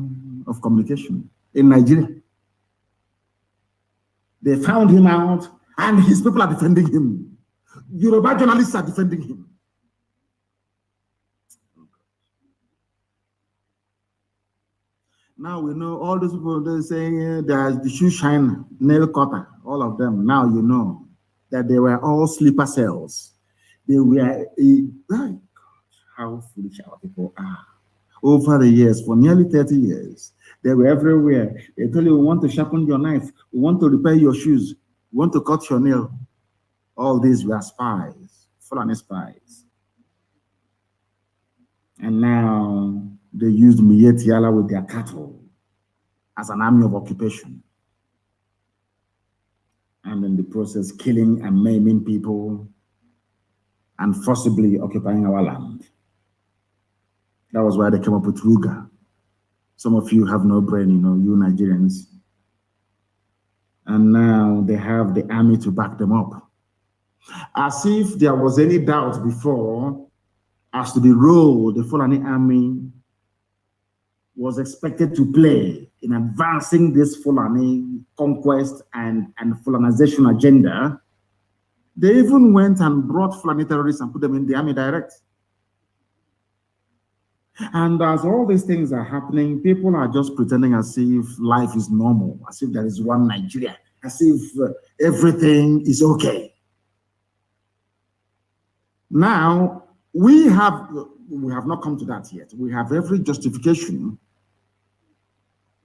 of communication in Nigeria. They found him out, and his people are defending him. Yoruba journalists are defending him. Now we know all those people, they say there's the shoe shine, nail cutter, all of them. Now you know that they were all sleeper cells. They were God, how foolish our people are. Over the years, for nearly 30 years, they were everywhere. They told you, we want to sharpen your knife, we want to repair your shoes, we want to cut your nail. All these were spies, Fulani spies. And now they used Mietiala with their cattle as an army of occupation. And in the process, killing and maiming people and forcibly occupying our land. That was why they came up with Ruga. Some of you have no brain, you Nigerians. And now they have the army to back them up. As if there was any doubt before as to the role the Fulani army was expected to play in advancing this Fulani conquest and Fulanization agenda. They even went and brought Fulani terrorists and put them in the army direct. And as all these things are happening, people are just pretending as if life is normal, as if there is one Nigeria, as if everything is okay. Now, we have not come to that yet. We have every justification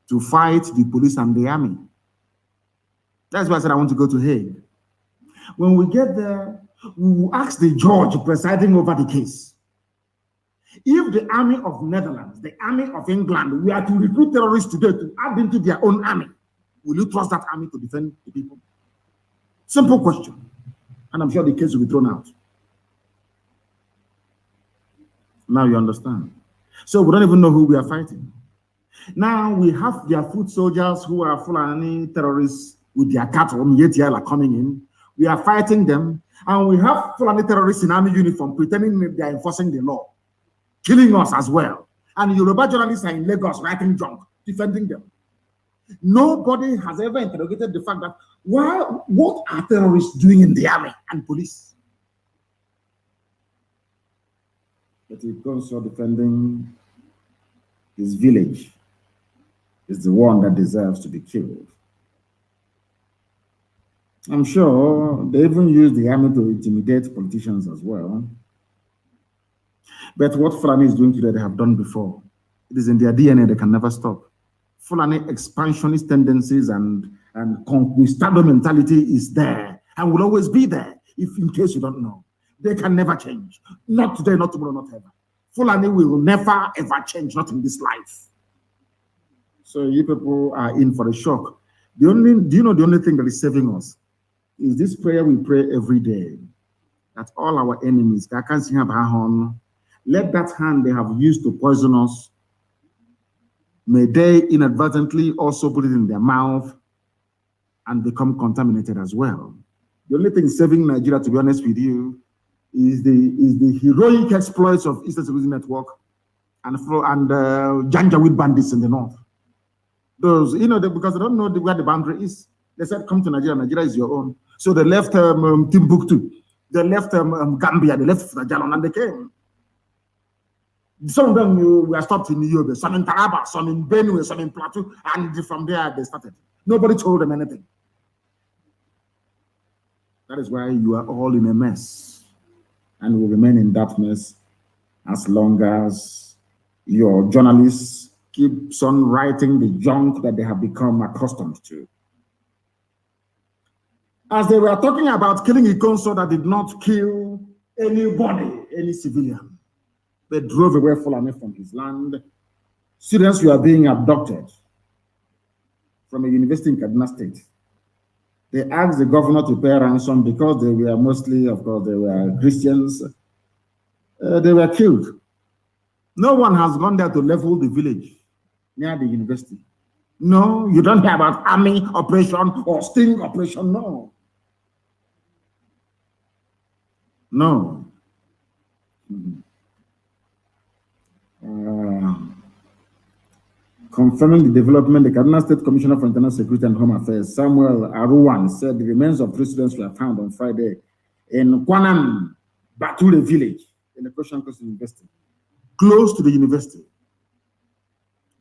to fight the police and the army. That's why I said I want to go to Hague. When we get there, we will ask the judge presiding over the case. If the army of Netherlands, the army of England, were to recruit terrorists today to add into their own army, will you trust that army to defend the people? Simple question. And I'm sure the case will be thrown out. Now you understand. So we don't even know who we are fighting. Now we have their foot soldiers who are Fulani terrorists with their cattle, Mietiala, coming in. We are fighting them. And we have Fulani terrorists in army uniform pretending they are enforcing the law, killing us as well. And Yoruba journalists are in Lagos writing junk, defending them. Nobody has ever interrogated the fact that what are terrorists doing in the army and police? But Ikonso defending his village, is the one that deserves to be killed. I'm sure they even use the army to intimidate politicians as well. But what Fulani is doing today, they have done before. It is in their DNA, they can never stop. Fulani expansionist tendencies and conquistador mentality is there and will always be there, if in case you don't know. They can never change. Not today, not tomorrow, not ever. Fulani will never, ever change, not in this life. So you people are in for a shock. Do you know the only thing that is saving us is this prayer we pray every day, that all our enemies, let that hand they have used to poison us, may they inadvertently also put it in their mouth and become contaminated as well. The only thing saving Nigeria, to be honest with you, is the heroic exploits of Eastern Security Network and Janjaweed bandits in the north. Those, because they don't know where the boundary is. They said, come to Nigeria, Nigeria is your own. So they left Timbuktu, they left Gambia, they left Najalon, and they came. Some of them were stopped in Yobe, some in Taraba, some in Benue, some in Plateau, and from there they started. Nobody told them anything. That is why you are all in a mess and will remain in that mess as long as your journalists keeps on writing the junk that they have become accustomed to. As they were talking about killing Ikonso that did not kill anybody, any civilian, they drove away Fulani from his land. Students were being abducted from a university in Kaduna State. They asked the governor to pay ransom because they were mostly, of course, they were Christians. They were killed. No one has gone there to level the village near the university. No, you don't hear about army operation or sting operation, no. No. Confirming the development, the Kaduna State Commissioner for Internal Security and Home Affairs, Samuel Aruwan, said the remains of 3 students were found on Friday in Kwanam Bature village in the Ocean Coast University, close to the university,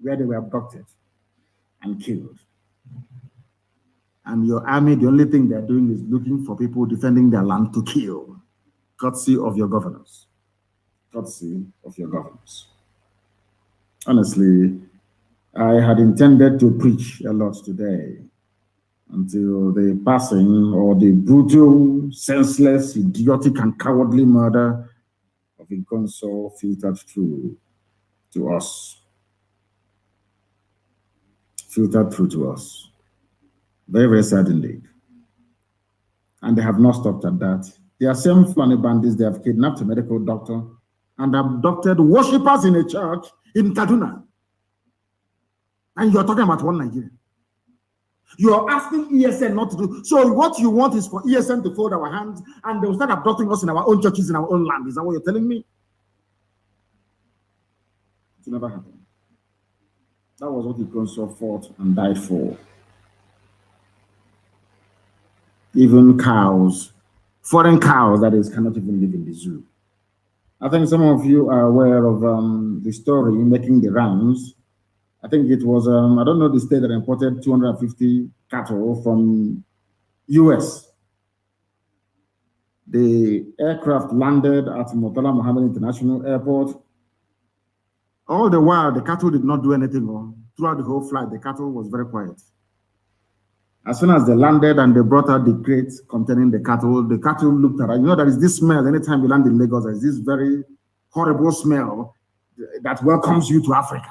where they were abducted and killed. And your army, the only thing they're doing is looking for people defending their land to kill. Courtesy of your governors. Courtesy of your governors. Honestly, I had intended to preach a lot today until the passing or the brutal, senseless, idiotic, and cowardly murder of Ikonso filtered through to us. Filtered through to us. Very, very sad indeed. And they have not stopped at that. They are same Fulani bandits, they have kidnapped a medical doctor and abducted worshippers in a church in Kaduna. And you're talking about one Nigeria. You're asking ESN not to do. So what you want is for ESN to fold our hands and they'll start abducting us in our own churches, in our own land. Is that what you're telling me? It never happened. That was what Ikonso fought and died for. Even cows, foreign cows, that is, cannot even live in the zoo. I think some of you are aware of the story making the rounds. I think it was, I don't know the state that imported 250 cattle from US. The aircraft landed at Murtala Mohammed International Airport. All the while, the cattle did not do anything wrong. Throughout the whole flight, the cattle was very quiet. As soon as they landed and they brought out the crates containing the cattle looked at it. You know, there is this smell anytime you land in Lagos, there is this very horrible smell that welcomes you to Africa.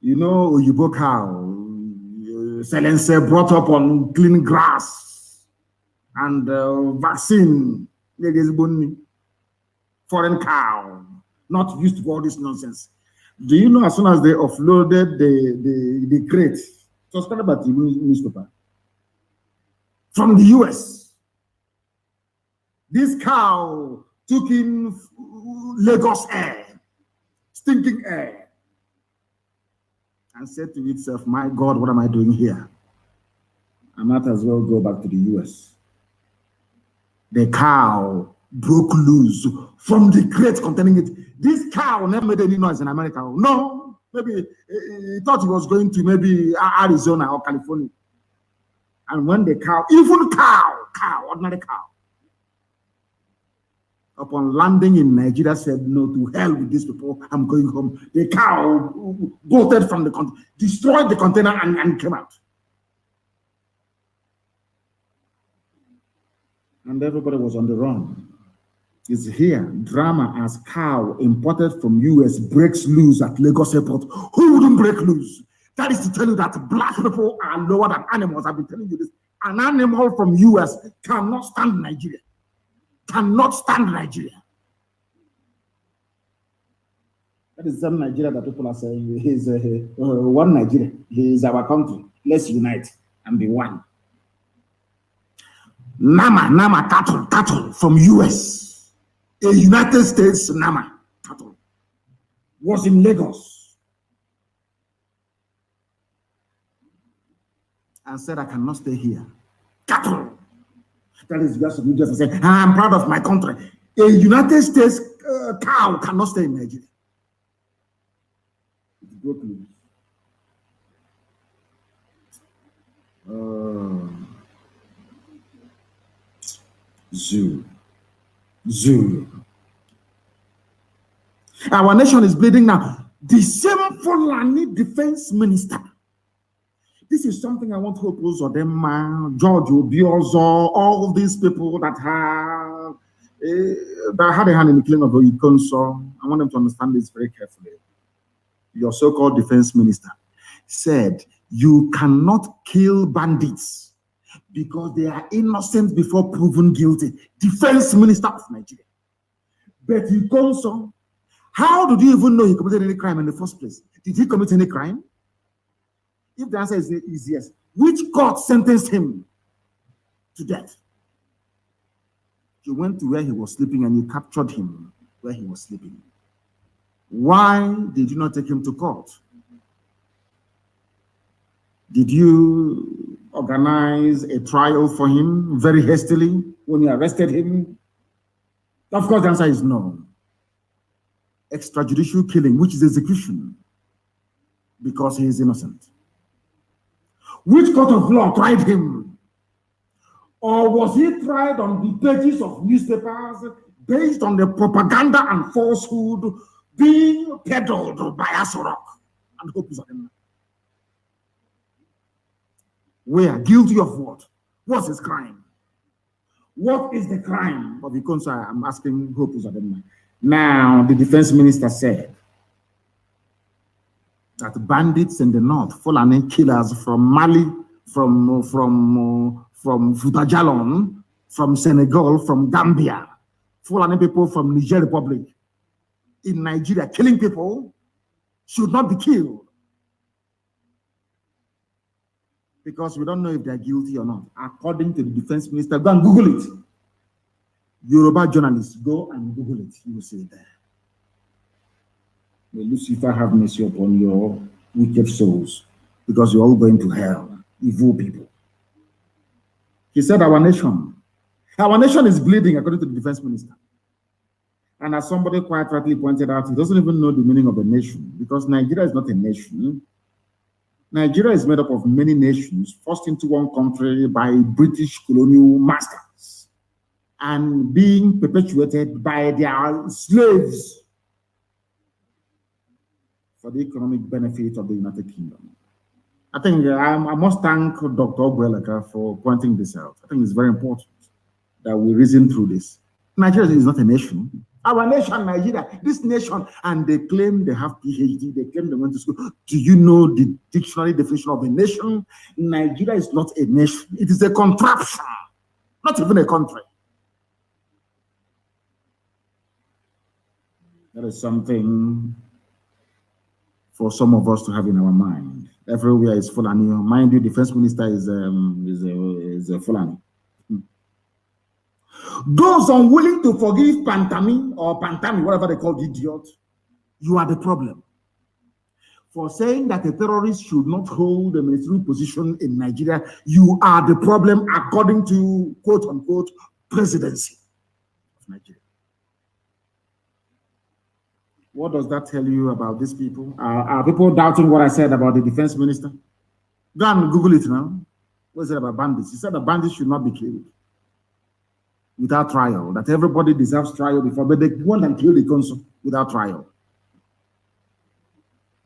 You know, Oyibo cow, Silence brought up on clean grass and vaccine, foreign cow, not used to all this nonsense. Do you know as soon as they offloaded the crate, it was kind of about the newspaper, from the US, this cow took in Lagos air, stinking air, and said to itself, my God, what am I doing here? I might as well go back to the US. The cow broke loose from the crate containing it. This cow never made any noise in America. No. Maybe he thought he was going to maybe Arizona or California. And when the cow, even cow, ordinary cow, upon landing in Nigeria said, no, to hell with these people, I'm going home. The cow bolted from the container, destroyed the container and came out. And everybody was on the run. It's here. Drama as cow imported from US breaks loose at Lagos Airport. Who wouldn't break loose? That is to tell you that black people are lower than animals. I've been telling you this. An animal from US cannot stand Nigeria. Cannot stand Nigeria. That is some Nigeria that people are saying is one Nigeria. He is our country. Let's unite and be one. Nama cattle from US. A United States Nama cattle was in Lagos and said, I cannot stay here. Cattle. That is just to say, I'm proud of my country. A United States cow cannot stay in Nigeria. It broke loose. Zoo. Our nation is bleeding now. The same Fulani defense minister. This is something I want to oppose on them, George Obiozo, all these people that had a hand in the killing of Ikonso. I want them to understand this very carefully. Your so-called defense minister said, you cannot kill bandits because they are innocent before proven guilty. Defense minister of Nigeria. But Ikonso, how did you even know he committed any crime in the first place? Did he commit any crime? If the answer is yes, which court sentenced him to death? You went to where he was sleeping and you captured him where he was sleeping. Why did you not take him to court? Did you organize a trial for him very hastily when you arrested him? Of course, the answer is no. Extrajudicial killing, which is execution, because he is innocent. Which court of law tried him? Or was he tried on the pages of newspapers based on the propaganda and falsehood being peddled by Asorok and Hope Uzodinma? Where? Guilty of what? What's his crime? What is the crime of Ikonso? I'm asking Hope Uzodinma. Now, the defense minister said that bandits in the north, Fulani killers from Mali, from Futajalon, from Senegal, from Gambia, Fulani people from Niger Republic, in Nigeria, killing people, should not be killed. Because we don't know if they're guilty or not. According to the defense minister, go and Google it. Yoruba journalists, go and Google it. You will see it there. May Lucifer have mercy upon your wicked souls, because you're all going to hell, evil people. He said our nation is bleeding, according to the defense minister. And as somebody quite rightly pointed out, he doesn't even know the meaning of a nation, because Nigeria is not a nation. Nigeria is made up of many nations, forced into one country by British colonial masters and being perpetuated by their slaves for the economic benefit of the United Kingdom. I think I must thank Dr. Ogwelaka for pointing this out. I think it's very important that we reason through this. Nigeria is not a nation. Our nation, Nigeria, this nation, and they claim they have PhD, they claim they went to school. Do you know the dictionary definition of a nation? Nigeria is not a nation. It is a contraption, not even a country. That is something for some of us to have in our mind. Everywhere is Fulani. Mind you, defense minister is a Fulani. Those unwilling to forgive Pantami, whatever they call the idiot, you are the problem. For saying that a terrorist should not hold a military position in Nigeria, you are the problem according to quote unquote presidency of Nigeria. What does that tell you about these people? Are people doubting what I said about the defense minister? Go and Google it now. What is it about bandits? He said that bandits should not be killed without trial, that everybody deserves trial before, but they want to kill the Ikonso without trial.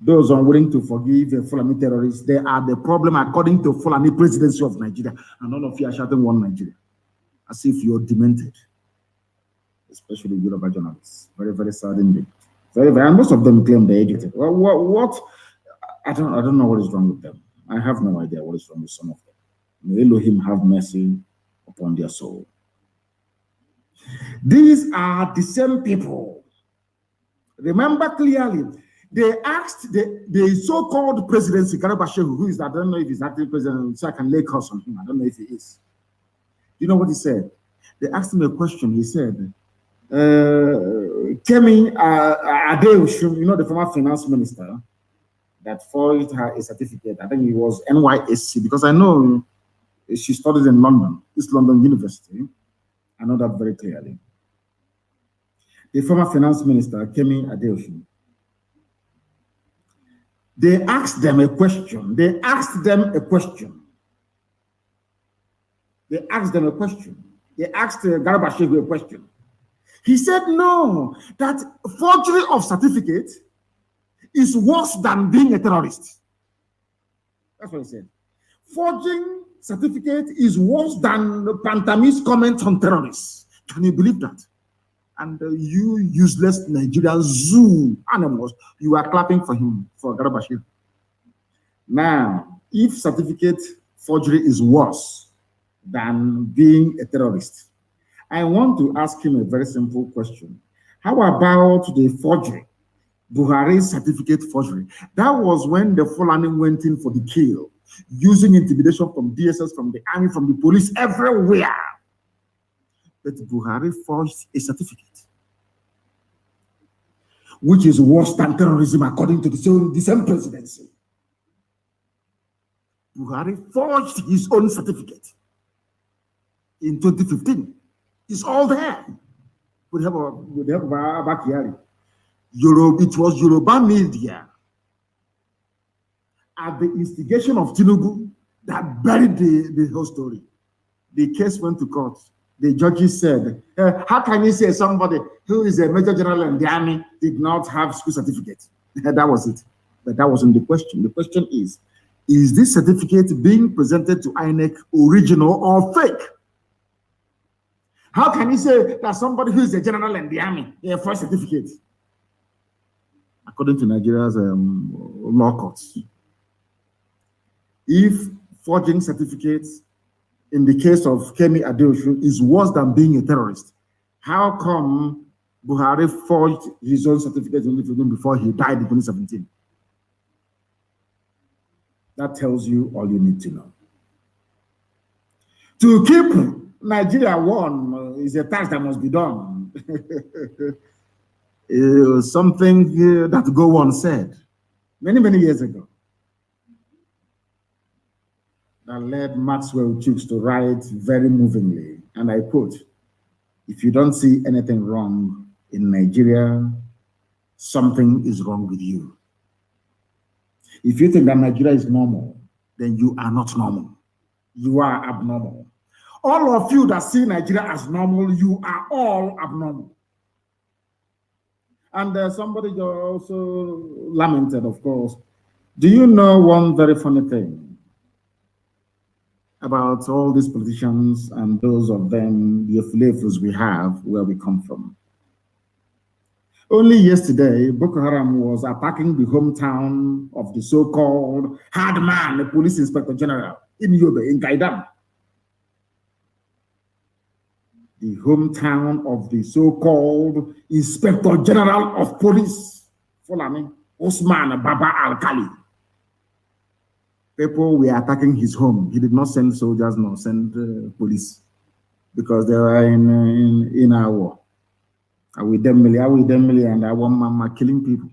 Those unwilling to forgive a Fulani terrorists, they are the problem according to Fulani presidency of Nigeria. And all of you are shouting one Nigeria, as if you're demented, especially Yoruba journalists. Very, very sad indeed. Very, very, and most of them claim they're educated. Well, what? I don't know what is wrong with them. I have no idea what is wrong with some of them. May Elohim have mercy upon their soul. These are the same people. Remember clearly, they asked the so-called presidency, Garabashehu, who is, I don't know if he's acting president, so I can lay curse on him. I don't know if he is. You know what he said? They asked him a question. He said, Kemi Adeoshun, you know, the former finance minister that forged her a certificate. I think it was NYSC, because I know she studied in London, East London University. I know that very clearly. The former finance minister, Kemi Adeoshun, they asked them a question. They asked Garabashehu a question. He said, no, that forgery of certificate is worse than being a terrorist. That's what he said. Forging certificate is worse than Pantami's comment on terrorists. Can you believe that? And you useless Nigerian zoo animals, you are clapping for him, for Garabashehu. Now, if certificate forgery is worse than being a terrorist, I want to ask him a very simple question. How about the forgery, Buhari's certificate forgery? That was when the Fulani went in for the kill, using intimidation from DSS, from the army, from the police, everywhere. But Buhari forged a certificate, which is worse than terrorism according to the same presidency. Buhari forged his own certificate in 2015. It's all there. With the help of Abakari. It was Yoruba media at the instigation of Tinubu that buried the whole story. The case went to court. The judges said, how can you say somebody who is a major general in the army did not have school certificate? That was it. But that wasn't the question. The question is this certificate being presented to INEC original or fake? How can you say that somebody who is a general in the army has a certificate? According to Nigeria's law courts, if forging certificates in the case of Kemi Adeoshun is worse than being a terrorist, how come Buhari forged his own certificate before he died in 2017? That tells you all you need to know. To keep Nigeria warm is a task that must be done. Something that Gowon said many years ago that led Maxwell Chooks to write very movingly, and I quote, "If you don't see anything wrong in Nigeria, something is wrong with you. If you think that Nigeria is normal, then you are not normal. You are abnormal. All of you that see Nigeria as normal, you are all abnormal." And somebody also lamented, of course. Do you know one very funny thing about all these politicians and those of them, the affiliates we have, where we come from? Only yesterday, Boko Haram was attacking the hometown of the so-called hard man, the police inspector general in Yobe, in Gaidam. The hometown of the so-called Inspector General of Police, Fulani, Osman Baba Al-Kali. People were attacking his home. He did not send soldiers, nor send police, because they were in our war. Are we them and I want mama killing people,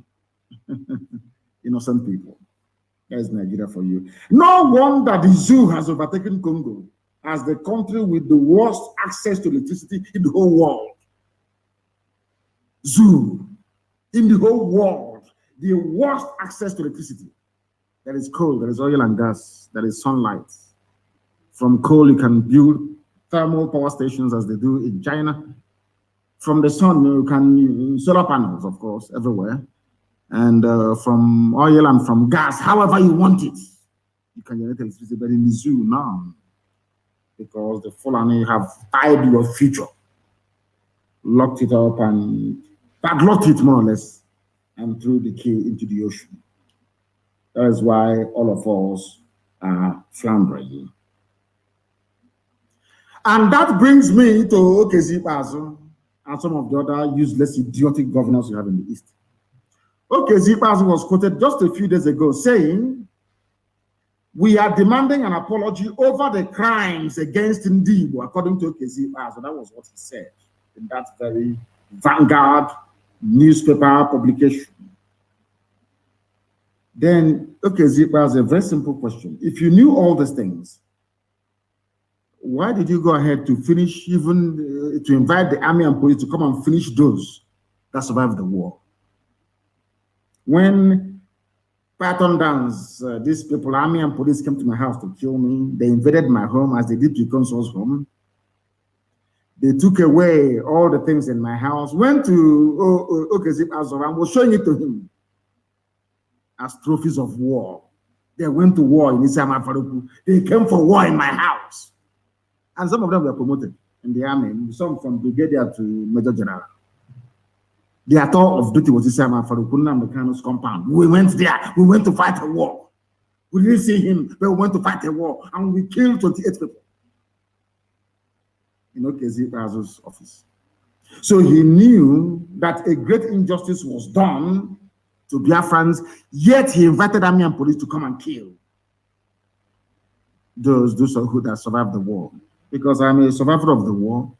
innocent people. That's Nigeria for you. No wonder the zoo has overtaken Congo as the country with the worst access to electricity in the whole world. Zoo. in the whole world, the worst access to electricity. There is coal, there is oil and gas, there is sunlight. From coal, you can build thermal power stations as they do in China. From the sun, you can solar panels, of course, everywhere. And from oil and from gas, however you want it, you can generate electricity. But in the zoo now, because the Fulani have tied your future, locked it up and padlocked it more or less, and threw the key into the ocean. That is why all of us are floundering. And that brings me to Okezi Ikpeazu and some of the other useless, idiotic governors you have in the East. Okezi Ikpeazu was quoted just a few days ago saying, "We are demanding an apology over the crimes against Ndibo," according to Okezi Ikpeazu. That was what he said in that very Vanguard newspaper publication. Then Okezi Ikpeazu, a very simple question. If you knew all these things, why did you go ahead to finish, even to invite the army and police to come and finish those that survived the war? When Python Dance, these people, army and police, came to my house to kill me, they invaded my home as they did to Ikonso's home. They took away all the things in my house, went to Okezi Ikpeazu and was showing it to him as trophies of war. They went to war in Isama Faruku. They came for war in my house. And some of them were promoted in the army, some from brigadier to major general. Their tour of duty was Isama Faruku Nnamdi Kanu'S compound. We went there, we went to fight a war. We didn't see him, but we went to fight a war, and we killed 28 people in Okezi Ikpeazu's office. So he knew that a great injustice was done to Biafrans, yet he invited army and police to come and kill those who that survived the war. Because I'm a survivor of the war.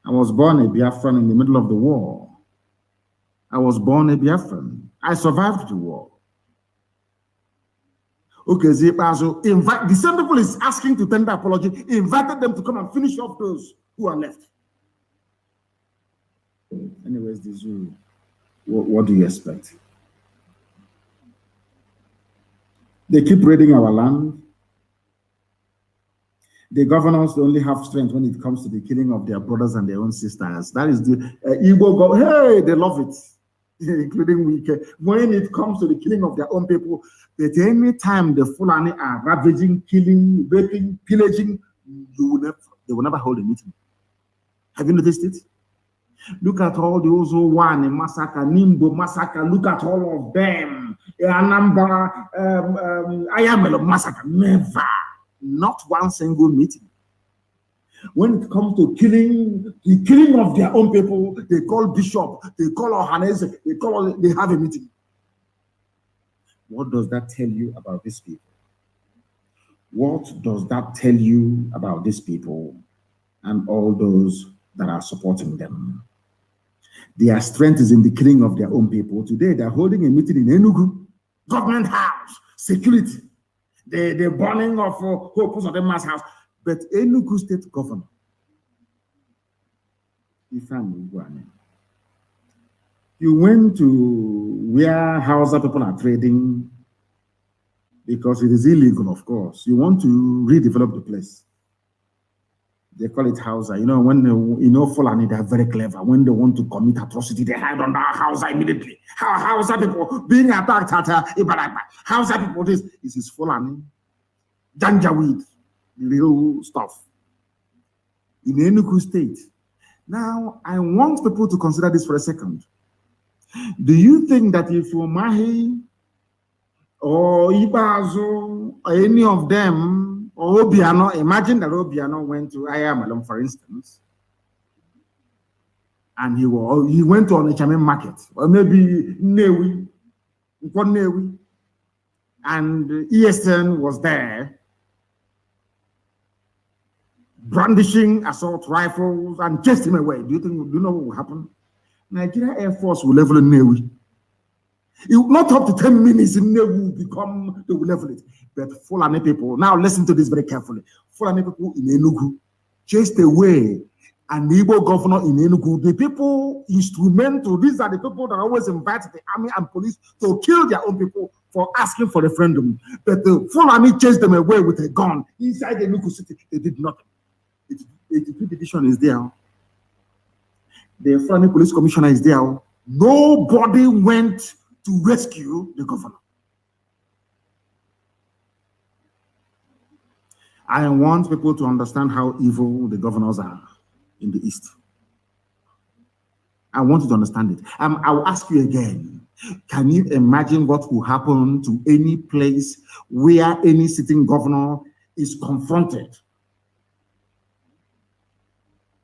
I was born a Biafran in the middle of the war. I was born a Biafran. I survived the war. Okezi Ikpeazu the same people is asking to tender apology, invited them to come and finish off those who are left. Anyways, the zoo. What do you expect? They keep raiding our land. The governors only have strength when it comes to the killing of their brothers and their own sisters. That is the Igbo hey, they love it, including Wike. When it comes to the killing of their own people, at any time the Fulani are ravaging, killing, raping, pillaging, they will never hold a meeting. Have you noticed it? Look at all those who won in massacre, Nimbo massacre. Look at all of them. Anambra, Ayamelo massacre. Never, not one single meeting. When it comes to killing, the killing of their own people, they call Bishop, they call Ohanes, they have a meeting. What does that tell you about these people? What does that tell you about these people and all those that are supporting them? Their strength is in the killing of their own people. Today, they're holding a meeting in Enugu, government house, security, the burning of Hope of the mass house. But Enugu state governor, you went to where Hausa people are trading because it is illegal, of course. You want to redevelop the place. They call it Hausa. You know, when Fulani, they're very clever. When they want to commit atrocity, they hide under Hausa immediately. Hausa people being attacked at Ibaraka. Hausa people, this is Fulani. Janjaweed, real stuff. In Enugu state. Now, I want people to consider this for a second. Do you think that if Umahi or Ikpeazu or any of them, or Obiano, imagine that Obiano went to Ayamalon, for instance, and he went to Onitsha market, or maybe Newi, and ESN was there, brandishing assault rifles and chased him away. Do you know what will happen? Nigeria Air Force will level Newi. It will not up to 10 minutes in Newi they will level it. But Fulani people, now listen to this very carefully. Fulani people in Enugu chased away an Igbo governor in Enugu. The people instrumental. These are the people that always invite the army and police to kill their own people for asking for referendum. But the Fulani chased them away with a gun inside the Enugu city. They did nothing. 82 division is there. The Fulani police commissioner is there. Nobody went to rescue the governor. I want people to understand how evil the governors are in the East. I want you to understand it. I'll ask you again. Can you imagine what will happen to any place where any sitting governor is confronted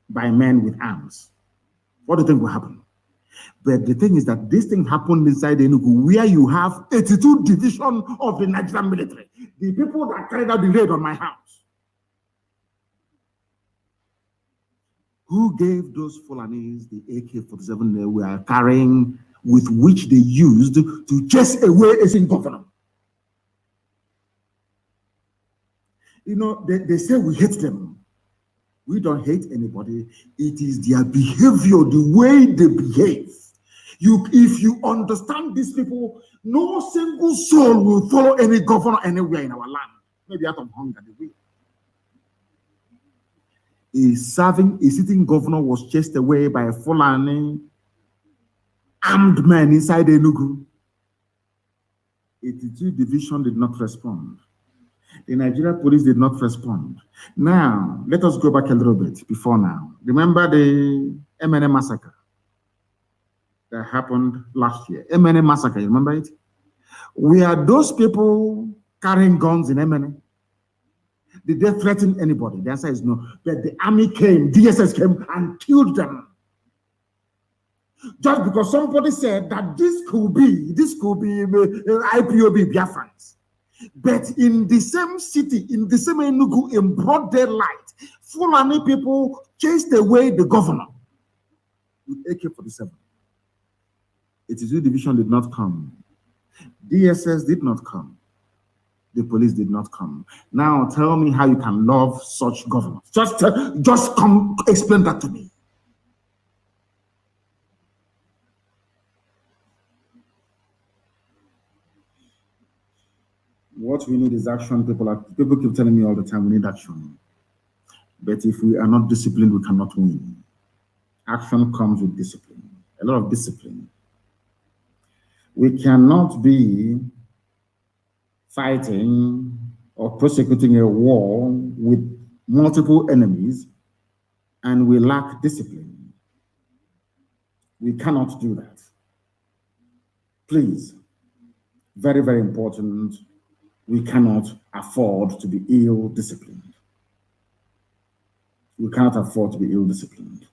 by men with arms? What do you think will happen? But the thing is that this thing happened inside Enugu, where you have 82 division of the Nigerian military. The people that carried out the raid on my house. Who gave those Fulanis the AK-47 they were carrying, with which they used to chase away a single governor? You know, they say we hate them. We don't hate anybody. It is their behavior, the way they behave. If you understand these people, no single soul will follow any governor anywhere in our land. Maybe out of hunger, they will. A sitting governor was chased away by a Fulani armed men inside Enugu. 82 division did not respond. The Nigerian police did not respond. Now, let us go back a little bit before now. Remember the MNA massacre that happened last year? MNA massacre, you remember it? Were those people carrying guns in MNA? Did they threaten anybody? The answer is no. But the army came, DSS came and killed them. Just because somebody said that this could be IPOB Biafrans. But in the same city, in the same Enugu, in broad daylight, Fulani people chased away the governor with AK-47. 82 division did not come. DSS did not come. The police did not come. Now tell me how you can love such governors. Just come explain that to me. What we need is action. People keep telling me all the time we need action. But if we are not disciplined, we cannot win. Action comes with discipline. A lot of discipline. We cannot be fighting or prosecuting a war with multiple enemies and we lack discipline. We cannot do that. Please, very, very important, we cannot afford to be ill-disciplined. We cannot afford to be ill-disciplined.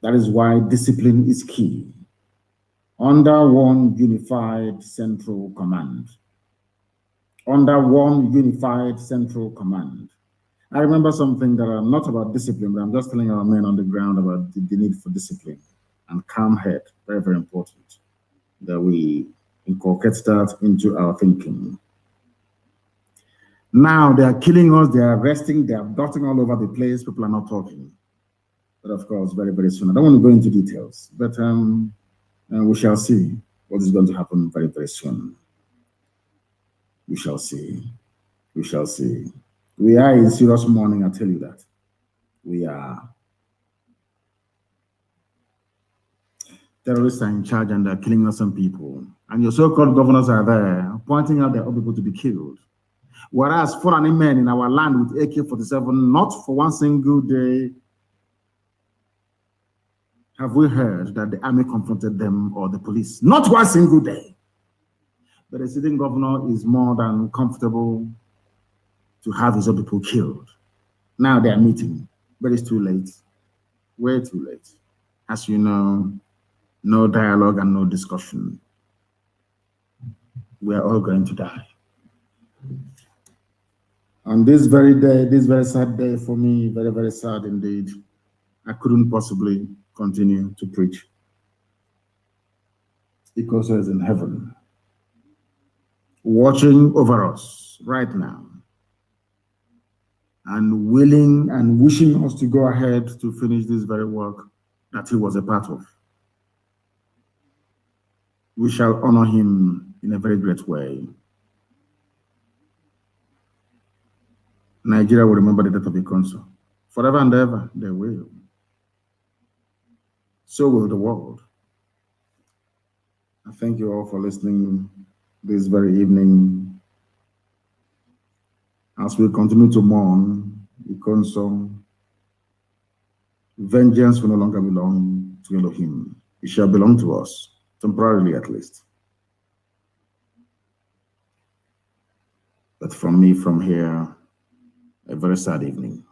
That is why discipline is key. Under one unified central command. Under one unified central command. I remember something that I'm not about discipline, but I'm just telling our men on the ground about the need for discipline and calm head. Very, very important that we inculcate that into our thinking. Now they are killing us, they are arresting, they are dotting all over the place. People are not talking. But of course, very, very soon. I don't want to go into details, but we shall see what is going to happen very, very soon. We shall see. We shall see. We are in serious mourning, I tell you that. We are. Terrorists are in charge and they're killing innocent people. And your so-called governors are there pointing out there are people to be killed. Whereas Fulani men in our land with AK-47, not for one single day have we heard that the army confronted them or the police. Not one single day. But the sitting governor is more than comfortable to have his own people killed. Now they are meeting, but it's too late. Way too late. As you know, no dialogue and no discussion. We are all going to die. On this very day, this very sad day for me, very, very sad indeed, I couldn't possibly continue to preach. Ikonso is in heaven, watching over us right now, and willing and wishing us to go ahead to finish this very work that he was a part of. we shall honor him in a very great way. Nigeria will remember the death of Ikonso. Forever and ever, they will. So will the world. I thank you all for listening this very evening. As we continue to mourn Ikonso, vengeance will no longer belong to Elohim. It shall belong to us, temporarily at least. But from me, from here, a very sad evening.